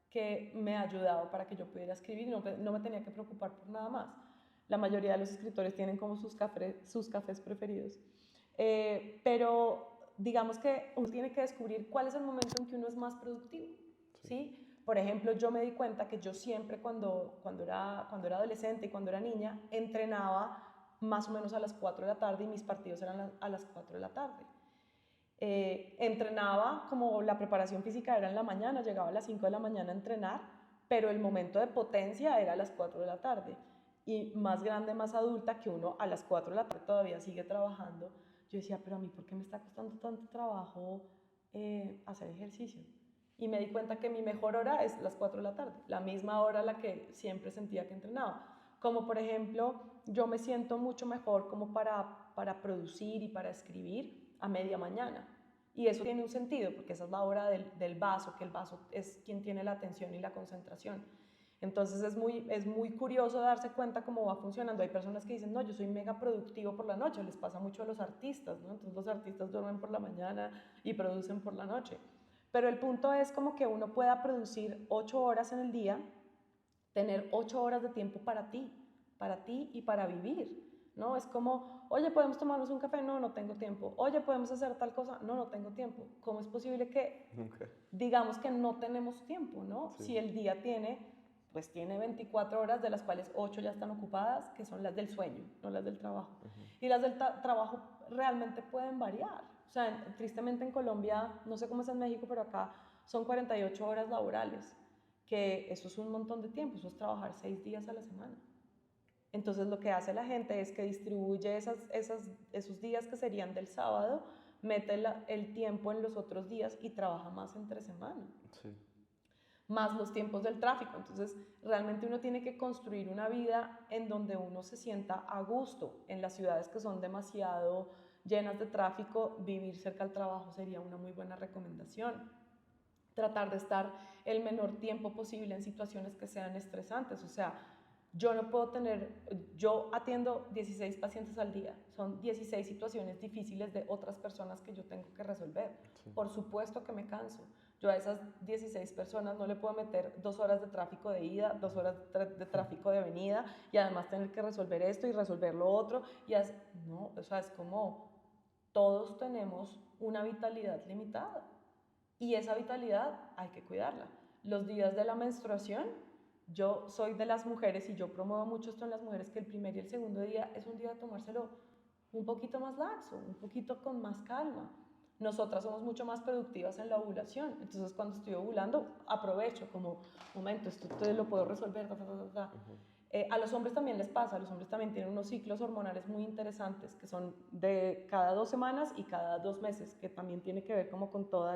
A: que me ha ayudado para que yo pudiera escribir y no me tenía que preocupar por nada más. La mayoría de los escritores tienen como sus cafés preferidos. Pero digamos que uno tiene que descubrir cuál es el momento en que uno es más productivo, ¿sí? Por ejemplo, yo me di cuenta que yo siempre cuando era adolescente y cuando era niña, entrenaba más o menos a las 4 de la tarde y mis partidos eran a las 4 de la tarde. Entrenaba como la preparación física era en la mañana, llegaba a las 5 de la mañana a entrenar, pero el momento de potencia era a las 4 de la tarde. Y más grande, más adulta, que uno a las 4 de la tarde todavía sigue trabajando, yo decía, pero a mí, ¿por qué me está costando tanto trabajo hacer ejercicio? Y me di cuenta que mi mejor hora es las 4 de la tarde, la misma hora a la que siempre sentía que entrenaba. Como por ejemplo, yo me siento mucho mejor como para producir y para escribir a media mañana. Y eso tiene un sentido, porque esa es la hora del vaso, que el vaso es quien tiene la atención y la concentración. Entonces es muy curioso darse cuenta cómo va funcionando. Hay personas que dicen, no, yo soy mega productivo por la noche, les pasa mucho a los artistas, ¿no? Entonces los artistas duermen por la mañana y producen por la noche. Pero el punto es como que uno pueda producir 8 horas en el día, tener 8 horas de tiempo para ti y para vivir, ¿no? Es como, oye, ¿podemos tomarnos un café? No, no tengo tiempo. Oye, ¿podemos hacer tal cosa? No, no tengo tiempo. ¿Cómo es posible que digamos que no tenemos tiempo, ¿no?
B: Sí.
A: Si el día pues tiene 24 horas, de las cuales 8 ya están ocupadas, que son las del sueño, no las del trabajo. Y las del trabajo realmente pueden variar. O sea, tristemente en Colombia, no sé cómo es en México, pero acá son 48 horas laborales, que eso es un montón de tiempo, eso es trabajar 6 días a la semana. Entonces lo que hace la gente es que distribuye esos días que serían del sábado, mete el tiempo en los otros días y trabaja más entre semana.
B: Sí.
A: Más los tiempos del tráfico. Entonces, realmente uno tiene que construir una vida en donde uno se sienta a gusto. En las ciudades que son demasiado llenas de tráfico, vivir cerca al trabajo sería una muy buena recomendación. Tratar de estar el menor tiempo posible en situaciones que sean estresantes. O sea, yo atiendo 16 pacientes al día, son 16 situaciones difíciles de otras personas que yo tengo que resolver. Sí. Por supuesto que me canso. Yo a esas 16 personas no le puedo meter 2 horas de tráfico de ida, 2 horas de tráfico de venida y además tener que resolver esto y resolver lo otro. No, o sea, es como todos tenemos una vitalidad limitada y esa vitalidad hay que cuidarla. Los días de la menstruación, yo soy de las mujeres y yo promuevo mucho esto en las mujeres, que el primer y el segundo día es un día de tomárselo un poquito más laxo, un poquito con más calma. Nosotras somos mucho más productivas en la ovulación, entonces cuando estoy ovulando aprovecho como, momento, esto te lo puedo resolver, a los hombres también les pasa, los hombres también tienen unos ciclos hormonales muy interesantes que son de cada 2 semanas y cada 2 meses, que también tiene que ver como con toda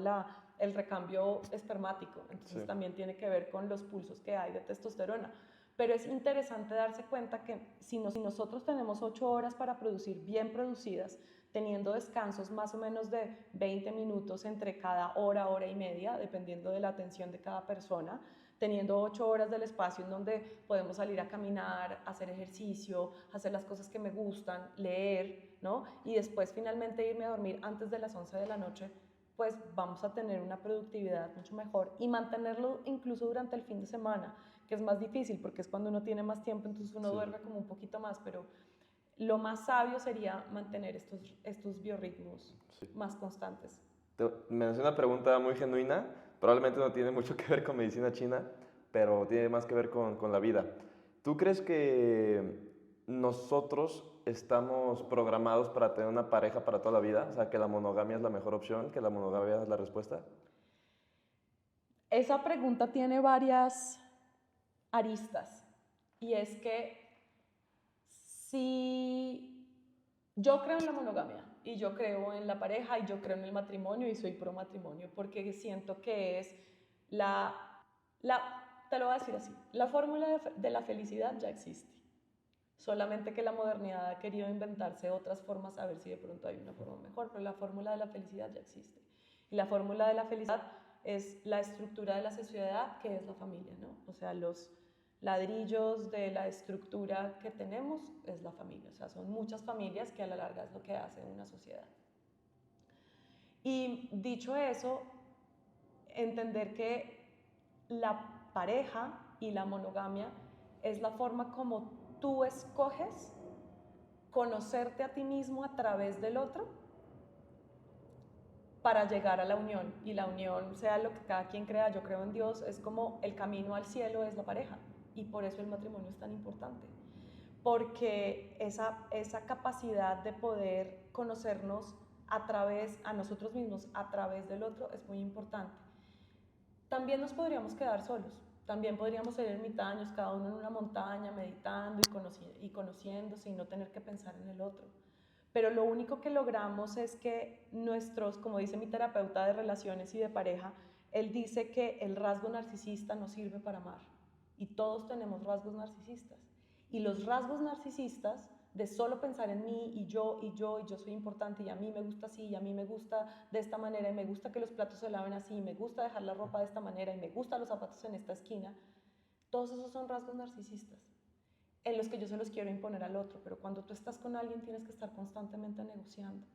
A: el recambio espermático, entonces sí. También tiene que ver con los pulsos que hay de testosterona. Pero es interesante darse cuenta que si nosotros tenemos 8 horas para producir bien producidas, teniendo descansos más o menos de 20 minutos entre cada hora, hora y media, dependiendo de la atención de cada persona, teniendo 8 horas del espacio en donde podemos salir a caminar, hacer ejercicio, hacer las cosas que me gustan, leer, ¿no? Y después finalmente irme a dormir antes de las 11 de la noche, pues vamos a tener una productividad mucho mejor y mantenerlo incluso durante el fin de semana, que es más difícil porque es cuando uno tiene más tiempo, entonces uno duerme como un poquito más, pero lo más sabio sería mantener estos biorritmos más constantes.
B: Me hace una pregunta muy genuina, probablemente no tiene mucho que ver con medicina china, pero tiene más que ver con la vida. ¿Tú crees que nosotros estamos programados para tener una pareja para toda la vida? O sea, que la monogamia es la mejor opción, que la monogamia es la respuesta.
A: Esa pregunta tiene varias aristas y es que si yo creo en la monogamia y yo creo en la pareja y yo creo en el matrimonio y soy pro matrimonio porque siento que es te lo voy a decir así, la fórmula de la felicidad ya existe, solamente que la modernidad ha querido inventarse otras formas a ver si de pronto hay una forma mejor, pero la fórmula de la felicidad ya existe y la fórmula de la felicidad es la estructura de la sociedad que es la familia, ¿no? O sea, los ladrillos de la estructura que tenemos es la familia, o sea, son muchas familias que a la larga es lo que hace una sociedad. Y dicho eso, entender que la pareja y la monogamia es la forma como tú escoges conocerte a ti mismo a través del otro para llegar a la unión, y la unión, sea lo que cada quien crea, yo creo en Dios, es como el camino al cielo es la pareja, y por eso el matrimonio es tan importante, porque esa capacidad de poder conocernos a nosotros mismos a través del otro es muy importante. También nos podríamos quedar solos, también podríamos ser ermitaños, cada uno en una montaña, meditando y conociéndose y no tener que pensar en el otro. Pero lo único que logramos es que como dice mi terapeuta de relaciones y de pareja, él dice que el rasgo narcisista no sirve para amar. Y todos tenemos rasgos narcisistas. Y los rasgos narcisistas de solo pensar en mí y yo soy importante y a mí me gusta así y a mí me gusta de esta manera y me gusta que los platos se laven así y me gusta dejar la ropa de esta manera y me gustan los zapatos en esta esquina, Todos esos son rasgos narcisistas en los que yo se los quiero imponer al otro, pero cuando tú estás con alguien tienes que estar constantemente negociando.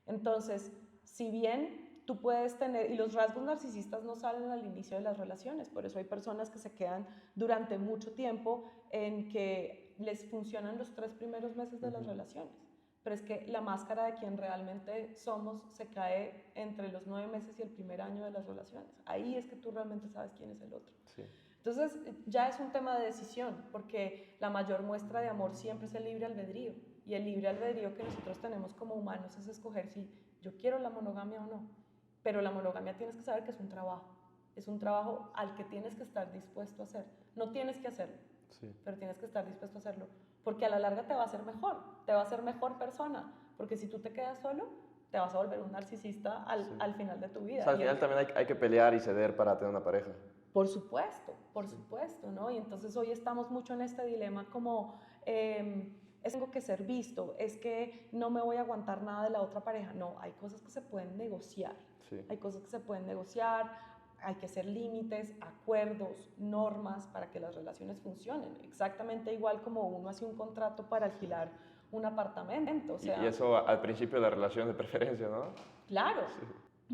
A: Entonces, si bien tú puedes tener, y los rasgos narcisistas no salen al inicio de las relaciones, por eso hay personas que se quedan durante mucho tiempo en que les funcionan los 3 primeros meses de las relaciones, pero es que la máscara de quien realmente somos se cae entre los 9 meses y el primer año de las relaciones. Ahí es que tú realmente sabes quién es el otro.
B: Sí.
A: Entonces ya es un tema de decisión, porque la mayor muestra de amor siempre es el libre albedrío, y el libre albedrío que nosotros tenemos como humanos es escoger si yo quiero la monogamia o no, pero la monogamia tienes que saber que es un trabajo al que tienes que estar dispuesto a hacer, no tienes que hacerlo, sí, pero tienes que estar dispuesto a hacerlo, porque a la larga te va a hacer mejor, te va a hacer mejor persona, porque si tú te quedas solo, te vas a volver un narcisista al final de tu vida.
B: O sea, al final también hay que pelear y ceder para tener una pareja.
A: Por supuesto, ¿no? Y entonces hoy estamos mucho en este dilema como, tengo que ser visto, es que no me voy a aguantar nada de la otra pareja. No, hay cosas que se pueden negociar, hay cosas que se pueden negociar, hay que hacer límites, acuerdos, normas para que las relaciones funcionen. Exactamente igual como uno hace un contrato para alquilar un apartamento. O sea,
B: y eso al principio de la relación de preferencia, ¿no?
A: Claro. Sí.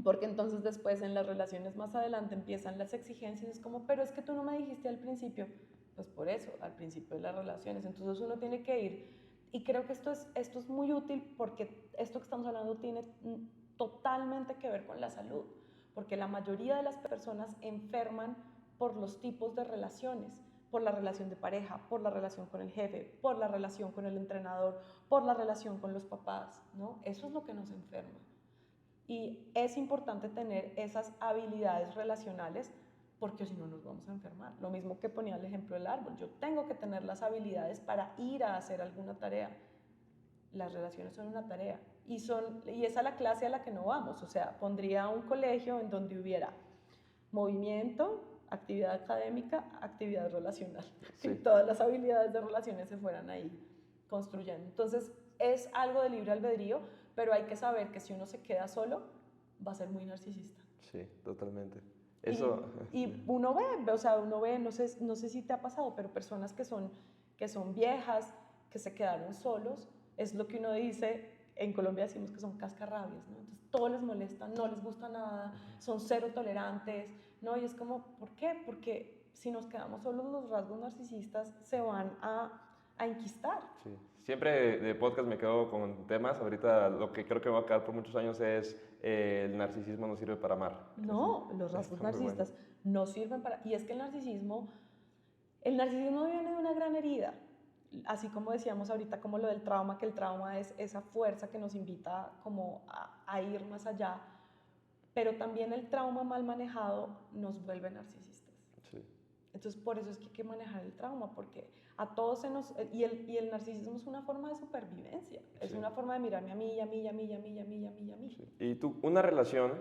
A: Porque entonces después en las relaciones más adelante empiezan las exigencias, es como, pero es que tú no me dijiste al principio, pues por eso, al principio de las relaciones, entonces uno tiene que ir, y creo que esto es muy útil porque esto que estamos hablando tiene totalmente que ver con la salud, porque la mayoría de las personas enferman por los tipos de relaciones, por la relación de pareja, por la relación con el jefe, por la relación con el entrenador, por la relación con los papás, ¿no? Eso es lo que nos enferma. Y es importante tener esas habilidades relacionales porque si no nos vamos a enfermar. Lo mismo que ponía el ejemplo del árbol. Yo tengo que tener las habilidades para ir a hacer alguna tarea. Las relaciones son una tarea y es a la clase a la que no vamos. O sea, pondría un colegio en donde hubiera movimiento, actividad académica, actividad relacional. Sí. Y todas las habilidades de relaciones se fueran ahí construyendo. Entonces, es algo de libre albedrío, pero hay que saber que si uno se queda solo, va a ser muy narcisista.
B: Sí, totalmente. Eso...
A: Y uno ve, no sé si te ha pasado, pero personas que son viejas, que se quedaron solos, es lo que uno dice, en Colombia decimos que son cascarrabias, ¿no? Entonces todo les molesta, no les gusta nada, son cero tolerantes, ¿no? Y es como, ¿por qué? Porque si nos quedamos solos, los rasgos narcisistas se van a enquistar.
B: Sí. Siempre de podcast me quedo con temas. Ahorita lo que creo que va a quedar por muchos años es el narcisismo no sirve para amar.
A: No, los rasgos narcisistas no sirven para... Y es que el narcisismo viene de una gran herida. Así como decíamos ahorita, como lo del trauma, que el trauma es esa fuerza que nos invita como a ir más allá. Pero también el trauma mal manejado nos vuelve narcisistas.
B: Sí.
A: Entonces, por eso es que hay que manejar el trauma, porque a todos se nos... Y el narcisismo es una forma de supervivencia, es una forma de mirarme a mí, y a mí, y a mí, y a mí, y a mí, y a mí, y a mí.
B: Sí. Y tú, una relación,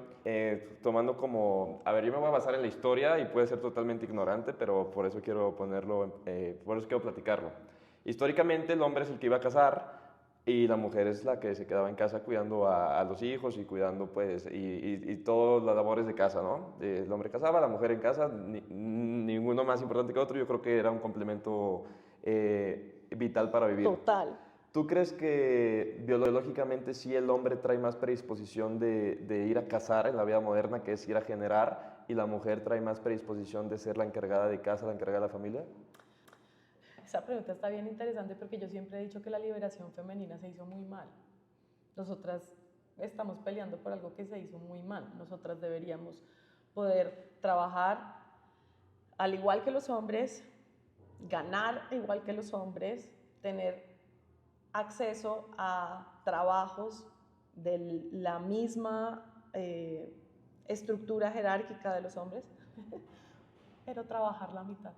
B: tomando como... A ver, yo me voy a basar en la historia y puede ser totalmente ignorante, pero por eso quiero ponerlo, por eso quiero platicarlo. Históricamente el hombre es el que iba a casar y la mujer es la que se quedaba en casa cuidando a los hijos y cuidando pues y todas las labores de casa, ¿no? El hombre casaba, la mujer en casa, ninguno más importante que otro. Yo creo que era un complemento vital para vivir.
A: Total.
B: ¿Tú crees que biológicamente sí el hombre trae más predisposición de ir a cazar en la vida moderna, que es ir a generar, y la mujer trae más predisposición de ser la encargada de casa, la encargada de la familia?
A: Esa pregunta está bien interesante porque yo siempre he dicho que la liberación femenina se hizo muy mal. Nosotras estamos peleando por algo que se hizo muy mal. Nosotras deberíamos poder trabajar al igual que los hombres, ganar igual que los hombres, tener acceso a trabajos de la misma estructura jerárquica de los hombres, pero trabajar la mitad.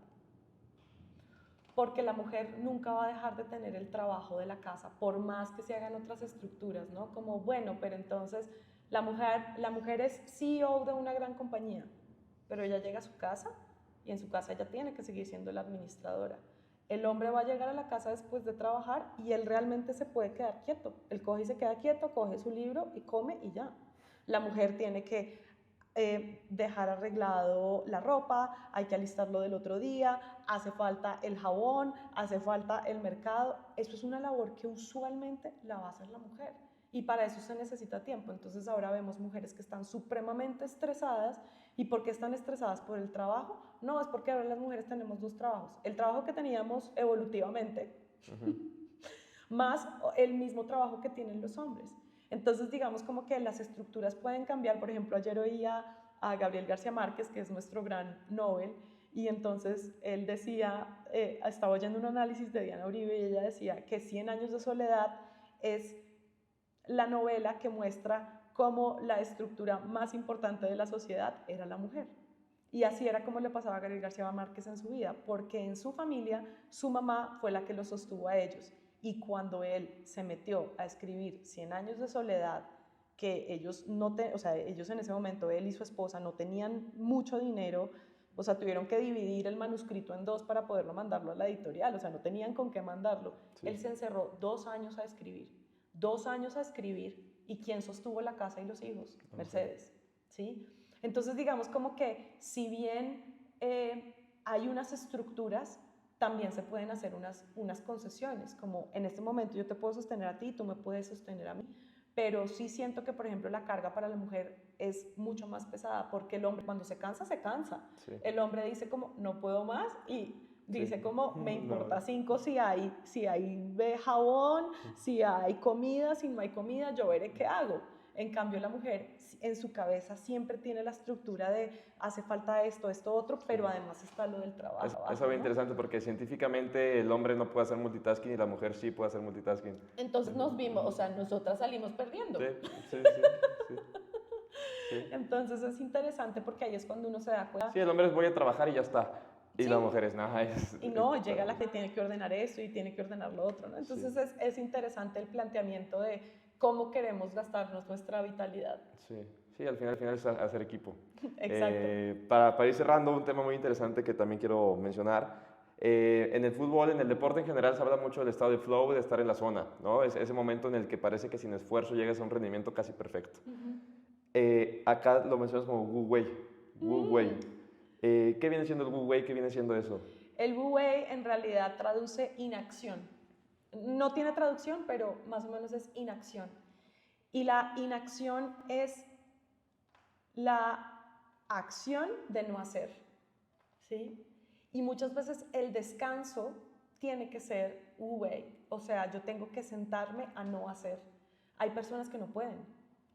A: Porque la mujer nunca va a dejar de tener el trabajo de la casa, por más que se hagan otras estructuras, ¿no? Como, bueno, pero entonces la mujer es CEO de una gran compañía, pero ella llega a su casa y en su casa ella tiene que seguir siendo la administradora. El hombre va a llegar a la casa después de trabajar y él realmente se puede quedar quieto. Él coge y se queda quieto, coge su libro y come y ya. La mujer tiene que dejar arreglado la ropa, hay que alistarlo del otro día, hace falta el jabón, hace falta el mercado. Eso es una labor que usualmente la va a hacer la mujer. Y para eso se necesita tiempo. Entonces ahora vemos mujeres que están supremamente estresadas. ¿Y por qué están estresadas? ¿Por el trabajo? No, es porque ahora las mujeres tenemos dos trabajos. El trabajo que teníamos evolutivamente, más el mismo trabajo que tienen los hombres. Entonces digamos como que las estructuras pueden cambiar. Por ejemplo, ayer oía a Gabriel García Márquez, que es nuestro gran Nobel, y entonces él decía, estaba oyendo un análisis de Diana Uribe y ella decía que 100 años de soledad es la novela que muestra cómo la estructura más importante de la sociedad era la mujer. Y así era como le pasaba a Gabriel García Márquez en su vida, porque en su familia su mamá fue la que los sostuvo a ellos. Y cuando él se metió a escribir 100 años de soledad, que ellos ellos en ese momento, él y su esposa, no tenían mucho dinero, o sea, tuvieron que dividir el manuscrito en dos para poderlo mandarlo a la editorial, o sea, no tenían con qué mandarlo. Sí. Él se encerró 2 años a escribir, 2 años a escribir, ¿y quién sostuvo la casa y los hijos? Mercedes, ¿sí? Entonces, digamos como que si bien hay unas estructuras, también se pueden hacer unas concesiones, como en este momento yo te puedo sostener a ti, tú me puedes sostener a mí, pero sí siento que, por ejemplo, la carga para la mujer es mucho más pesada, porque el hombre cuando se cansa, se cansa. Sí. El hombre dice como, no puedo más, y dice sí. como, me importa 5 si hay jabón, si hay comida, si no hay comida, yo veré qué hago. En cambio, la mujer en su cabeza siempre tiene la estructura de hace falta esto, esto, otro, pero además está lo del trabajo.
B: Eso es interesante porque científicamente el hombre no puede hacer multitasking y la mujer sí puede hacer multitasking.
A: Entonces nos vimos, o sea, nosotras salimos perdiendo.
B: Sí.
A: Entonces es interesante porque ahí es cuando uno se da cuenta.
B: Sí, el hombre es voy a trabajar y ya está. Y sí. La mujer es nada.
A: Y no, llega la que tiene que ordenar eso y tiene que ordenar lo otro, ¿no? Entonces sí. es interesante el planteamiento de cómo queremos gastarnos nuestra vitalidad.
B: Sí, al final es hacer equipo.
A: Exacto.
B: Para ir cerrando, un tema muy interesante que también quiero mencionar. En el fútbol, en el deporte en general, se habla mucho del estado de flow, de estar en la zona, ¿no? Es ese momento en el que parece que sin esfuerzo llegas a un rendimiento casi perfecto. Acá lo mencionas como Wu Wei. ¿Qué viene siendo el Wu Wei? ¿Qué viene siendo eso?
A: El Wu Wei en realidad traduce inacción. No tiene traducción, pero más o menos es inacción. Y la inacción es la acción de no hacer, ¿sí? Y muchas veces el descanso tiene que ser Wu Wei, o sea, yo tengo que sentarme a no hacer. Hay personas que no pueden,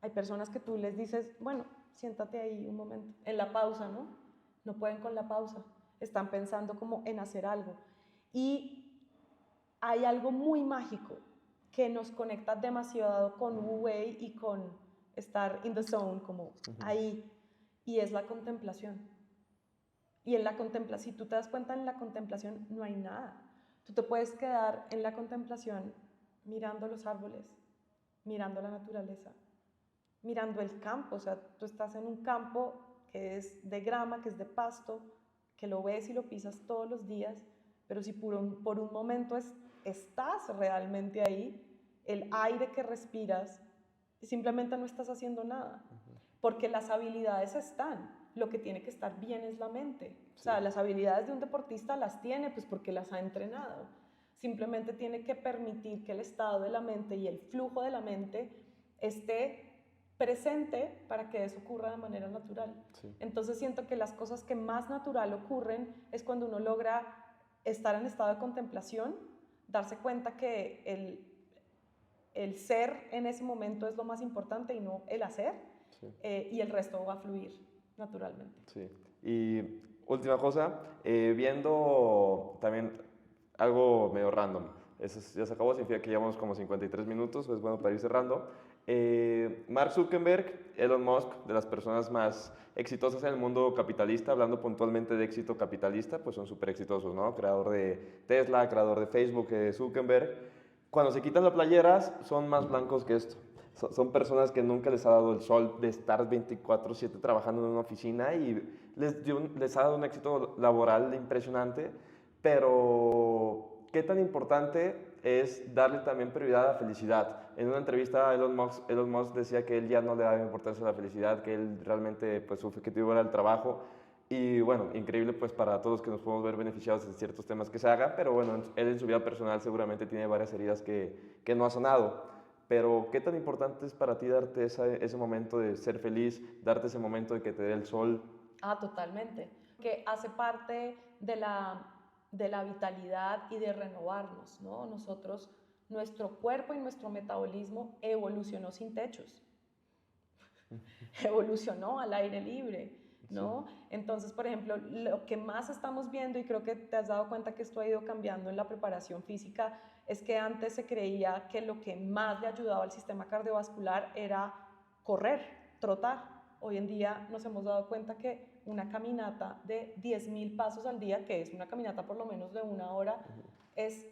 A: hay personas que tú les dices, bueno, siéntate ahí un momento, en la pausa, ¿no? No pueden con la pausa, están pensando como en hacer algo. Y hay algo muy mágico que nos conecta demasiado con Wu Wei y con estar in the zone, como ahí, y es la contemplación. Y en la contemplación, si tú te das cuenta, en la contemplación no hay nada. Tú te puedes quedar en la contemplación mirando los árboles, mirando la naturaleza, mirando el campo. O sea, tú estás en un campo que es de grama, que es de pasto, que lo ves y lo pisas todos los días, pero si por un momento estás realmente ahí, el aire que respiras, simplemente no estás haciendo nada, porque las habilidades están, lo que tiene que estar bien es la mente. O sea, las habilidades de un deportista las tiene pues porque las ha entrenado, simplemente tiene que permitir que el estado de la mente y el flujo de la mente esté presente para que eso ocurra de manera natural. Entonces siento que las cosas que más natural ocurren es cuando uno logra estar en estado de contemplación, darse cuenta que el ser en ese momento es lo más importante y no el hacer, y el resto va a fluir naturalmente.
B: Sí. Y última cosa, viendo también algo medio random, eso ya se acabó, significa que llevamos como 53 minutos, es bueno para ir cerrando. Mark Zuckerberg, Elon Musk, de las personas más exitosas en el mundo capitalista, hablando puntualmente de éxito capitalista, pues son súper exitosos, ¿no? Creador de Tesla, creador de Facebook, Zuckerberg. Cuando se quitan las playeras, son más blancos que esto. Son personas que nunca les ha dado el sol de estar 24/7 trabajando en una oficina y les ha dado un éxito laboral impresionante, pero ¿qué tan importante es darle también prioridad a la felicidad? En una entrevista Elon Musk decía que él ya no le daba importancia a la felicidad, que él realmente pues, su objetivo era el trabajo. Y bueno, increíble pues para todos que nos podemos ver beneficiados de ciertos temas que se hagan, pero bueno, él en su vida personal seguramente tiene varias heridas que no ha sanado. Pero ¿qué tan importante es para ti darte ese momento de ser feliz, darte ese momento de que te dé el sol?
A: Ah, totalmente. Que hace parte de la vitalidad y de renovarnos, ¿no? Nosotros, nuestro cuerpo y nuestro metabolismo evolucionó sin techos, evolucionó al aire libre, ¿no?
B: Sí.
A: Entonces, por ejemplo, lo que más estamos viendo, y creo que te has dado cuenta que esto ha ido cambiando en la preparación física, es que antes se creía que lo que más le ayudaba al sistema cardiovascular era correr, trotar. Hoy en día nos hemos dado cuenta que una caminata de 10.000 pasos al día, que es una caminata por lo menos de 1 hora, es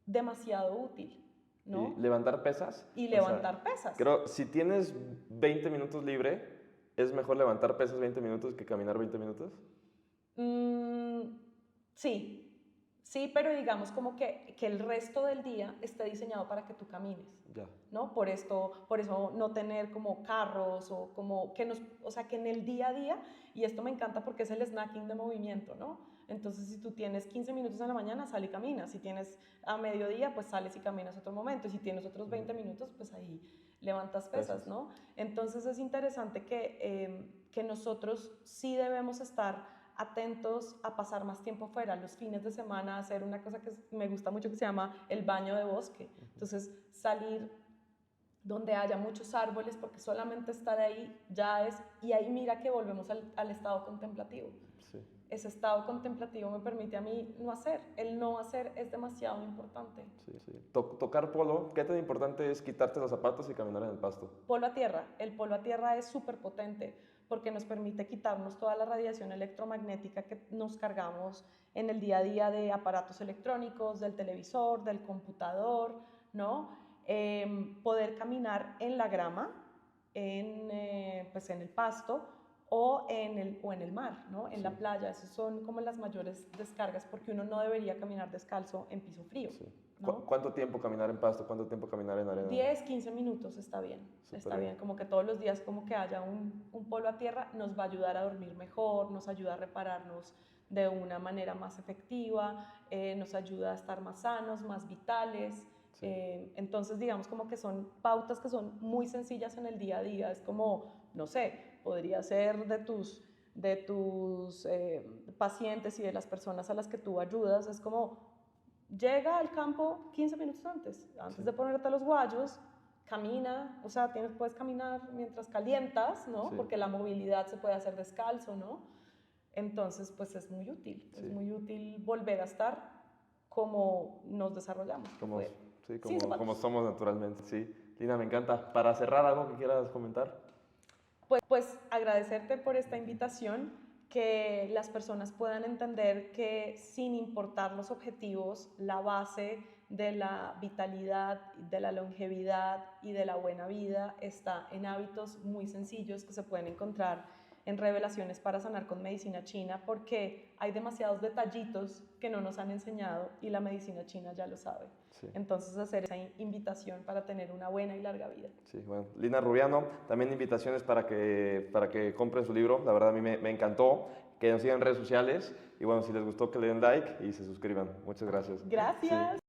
A: demasiado útil, ¿no?
B: ¿Y levantar pesas?
A: Y
B: O sea,
A: levantar pesas.
B: creo, si tienes 20 minutos libre, ¿es mejor levantar pesas 20 minutos que caminar 20 minutos?
A: Sí, sí, pero digamos como que el resto del día esté diseñado para que tú camines.
B: Ya.
A: ¿No? Por eso no tener como carros o como que o sea, que en el día a día, y esto me encanta porque es el snacking de movimiento, ¿no? Entonces, si tú tienes 15 minutos en la mañana, sal y caminas. Si tienes a mediodía, pues sales y caminas otro momento. Y si tienes otros 20 minutos, pues ahí levantas pesas, ¿no? Entonces, es interesante que nosotros sí debemos estar atentos a pasar más tiempo fuera, los fines de semana, hacer una cosa que me gusta mucho que se llama el baño de bosque. Entonces, salir donde haya muchos árboles, porque solamente estar ahí ya es, y ahí mira que volvemos al estado contemplativo.
B: Sí.
A: Ese estado contemplativo me permite a mí no hacer, el no hacer es demasiado importante.
B: Sí, sí. Tocar polo, ¿qué tan importante es quitarte los zapatos y caminar en el pasto?
A: Polo a tierra, el polo a tierra es súper potente porque nos permite quitarnos toda la radiación electromagnética que nos cargamos en el día a día de aparatos electrónicos, del televisor, del computador, ¿no? Poder caminar en la grama, pues en el pasto o en el mar, ¿no? En la playa. Esas son como las mayores descargas porque uno no debería caminar descalzo en piso frío.
B: Sí.
A: ¿No?
B: ¿Cuánto tiempo caminar en pasto? ¿Cuánto tiempo caminar en arena?
A: 10, 15 minutos está bien, está bien, como que todos los días como que haya un polo a tierra nos va a ayudar a dormir mejor, nos ayuda a repararnos de una manera más efectiva, nos ayuda a estar más sanos, más vitales.
B: Sí.
A: Entonces digamos como que son pautas que son muy sencillas en el día a día, es como, no sé, podría ser de tus pacientes y de las personas a las que tú ayudas, es como llega al campo 15 minutos antes
B: Sí.
A: de ponerte los guayos, camina, o sea, puedes caminar mientras calientas, ¿no?
B: Sí.
A: Porque la movilidad se puede hacer descalzo, ¿no? Entonces, pues es muy útil,
B: Sí.
A: es muy útil volver a estar como nos desarrollamos.
B: Sí,
A: Sin zapatos.
B: como somos naturalmente, sí. Lina, me encanta. Para cerrar, ¿algo que quieras comentar?
A: Pues agradecerte por esta invitación, que las personas puedan entender que sin importar los objetivos, la base de la vitalidad, de la longevidad y de la buena vida está en hábitos muy sencillos que se pueden encontrar en Revelaciones para Sanar con Medicina China, porque hay demasiados detallitos que no nos han enseñado y la medicina china ya lo sabe.
B: Sí.
A: Entonces, hacer esa invitación para tener una buena y larga vida.
B: Sí, bueno. Lina Rubiano, también invitaciones para que compren su libro. La verdad, a mí me encantó. Que nos sigan en redes sociales. Y bueno, si les gustó, que le den like y se suscriban. Muchas gracias.
A: Gracias.
B: Sí.